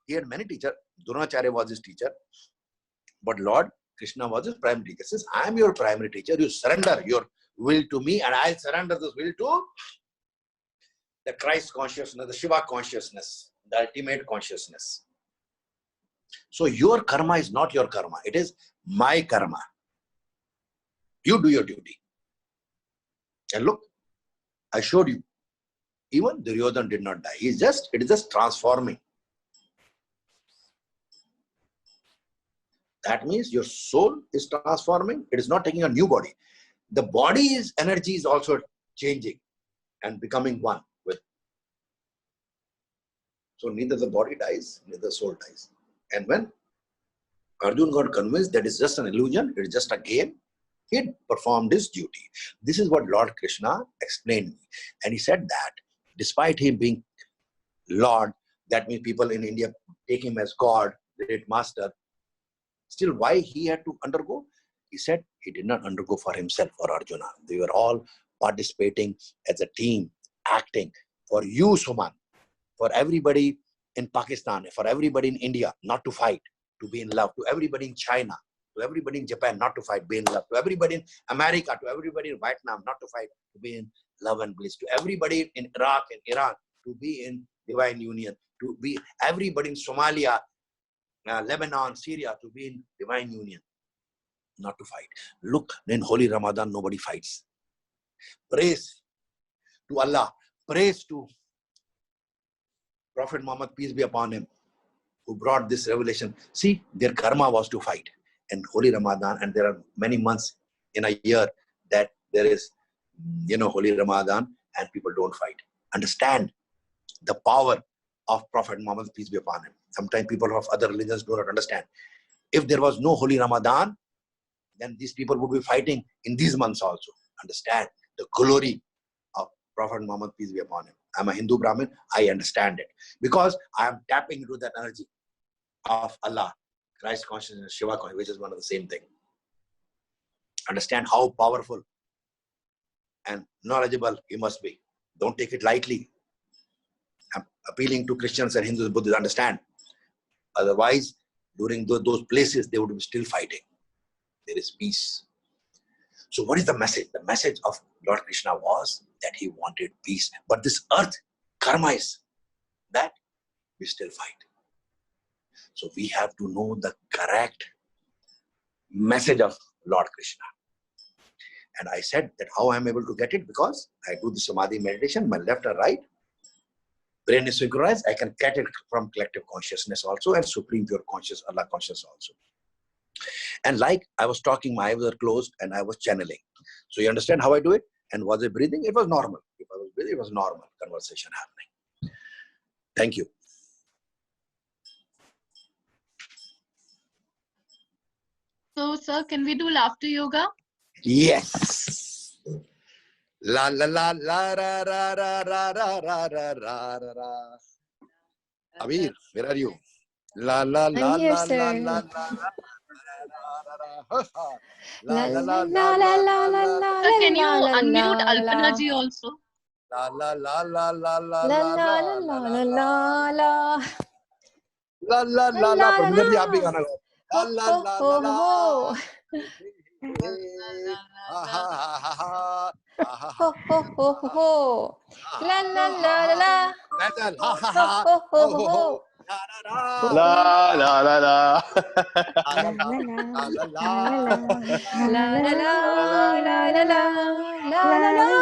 He had many teachers. Dronacharya was his teacher. But Lord Krishna was his primary teacher. Since I am your primary teacher, you surrender your will to me, and I'll surrender this will to the Christ consciousness, the Shiva consciousness, the ultimate consciousness. So your karma is not your karma. It is my karma. You do your duty. And look, I showed you. Even Duryodhana did not die. It is just transforming. That means your soul is transforming. It is not taking a new body. The body's energy is also changing and becoming one with. So neither the body dies, neither the soul dies. And when Arjuna got convinced that it's just an illusion, it is just a game, he performed his duty. This is what Lord Krishna explained me. And he said that despite him being Lord, that means people in India take him as God, great master, still why he had to undergo? He said he did not undergo for himself or Arjuna. They were all participating as a team, acting for you, Suman, for everybody in Pakistan, for everybody in India, not to fight, to be in love, to everybody in China, to everybody in Japan, not to fight, be in love, to everybody in America, to everybody in Vietnam, not to fight, to be in love and bliss, to everybody in Iraq and Iran, to be in divine union, to be everybody in Somalia, Lebanon, Syria, to be in divine union, not to fight. Look, in Holy Ramadan, nobody fights. Praise to Allah, praise to Prophet Muhammad, peace be upon him, who brought this revelation. See, their karma was to fight. And Holy Ramadan, and there are many months in a year that there is, Holy Ramadan, and people don't fight. Understand the power of Prophet Muhammad, peace be upon him. Sometimes people of other religions do not understand. If there was no Holy Ramadan, then these people would be fighting in these months also. Understand the glory of Prophet Muhammad, peace be upon him. I'm a Hindu Brahmin, I understand it. Because I am tapping into that energy of Allah, Christ consciousness, Shiva consciousness, which is one of the same thing. Understand how powerful and knowledgeable he must be. Don't take it lightly. I'm appealing to Christians and Hindus and Buddhists, understand. Otherwise, during those places, they would be still fighting. There is peace. So what is the message? The message of Lord Krishna was that he wanted peace. But this earth, karma is that we still fight. So we have to know the correct message of Lord Krishna. And I said that how I am able to get it, because I do the Samadhi meditation, my left or right, brain is synchronized, I can get it from collective consciousness also and supreme pure conscious, Allah conscious also. And like I was talking, my eyes were closed and I was channeling. So you understand how I do it? And was I breathing? It was normal. If I was breathing, it was normal conversation happening. Thank you. So, sir, can we do laughter yoga? Yes. La la la la ra ra ra ra ra ra ra ra ra ra. Abir, where are you? La la la I'm here, la la sir. la la La la la la la la la Sir, can you la unmute la Alpana la ji also? la la la la la la la la la la la la la la la la la la Parminder जी आप भी गाना गाओ ho la ho la ho la ho ha ha ha ha ho ho ho ho ho la la la la la Metal ha ha ho ha ho ho ho ho ho ho ho La la la la. la la la la la la la la la la la la la la la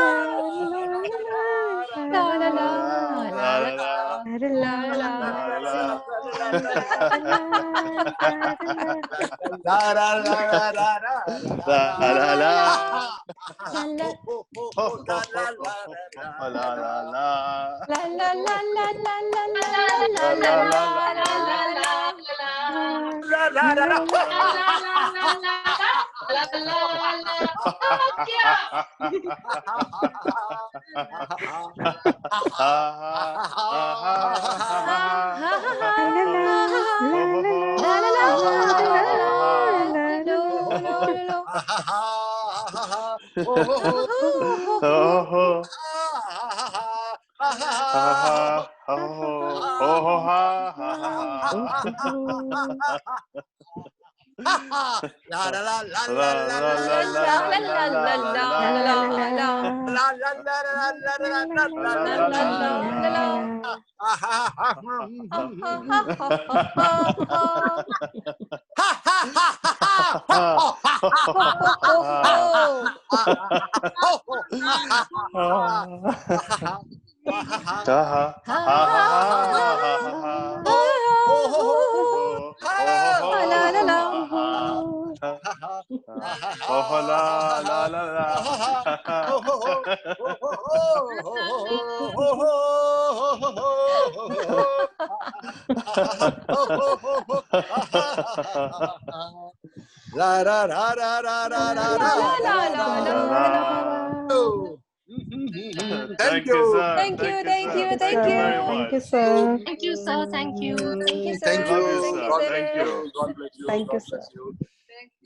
Thank you, sir. Thank you, thank you, sir. thank you. very Thank much. you, sir. Thank you, sir. Thank you. Thank you, sir. Thank you. Love you, God sir. bless Thank you. God bless you. Thank you, God sir. bless you.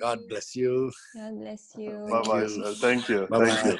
God bless you. God bless you. Bye bye, sir. Thank you. Bye-bye. Thank you.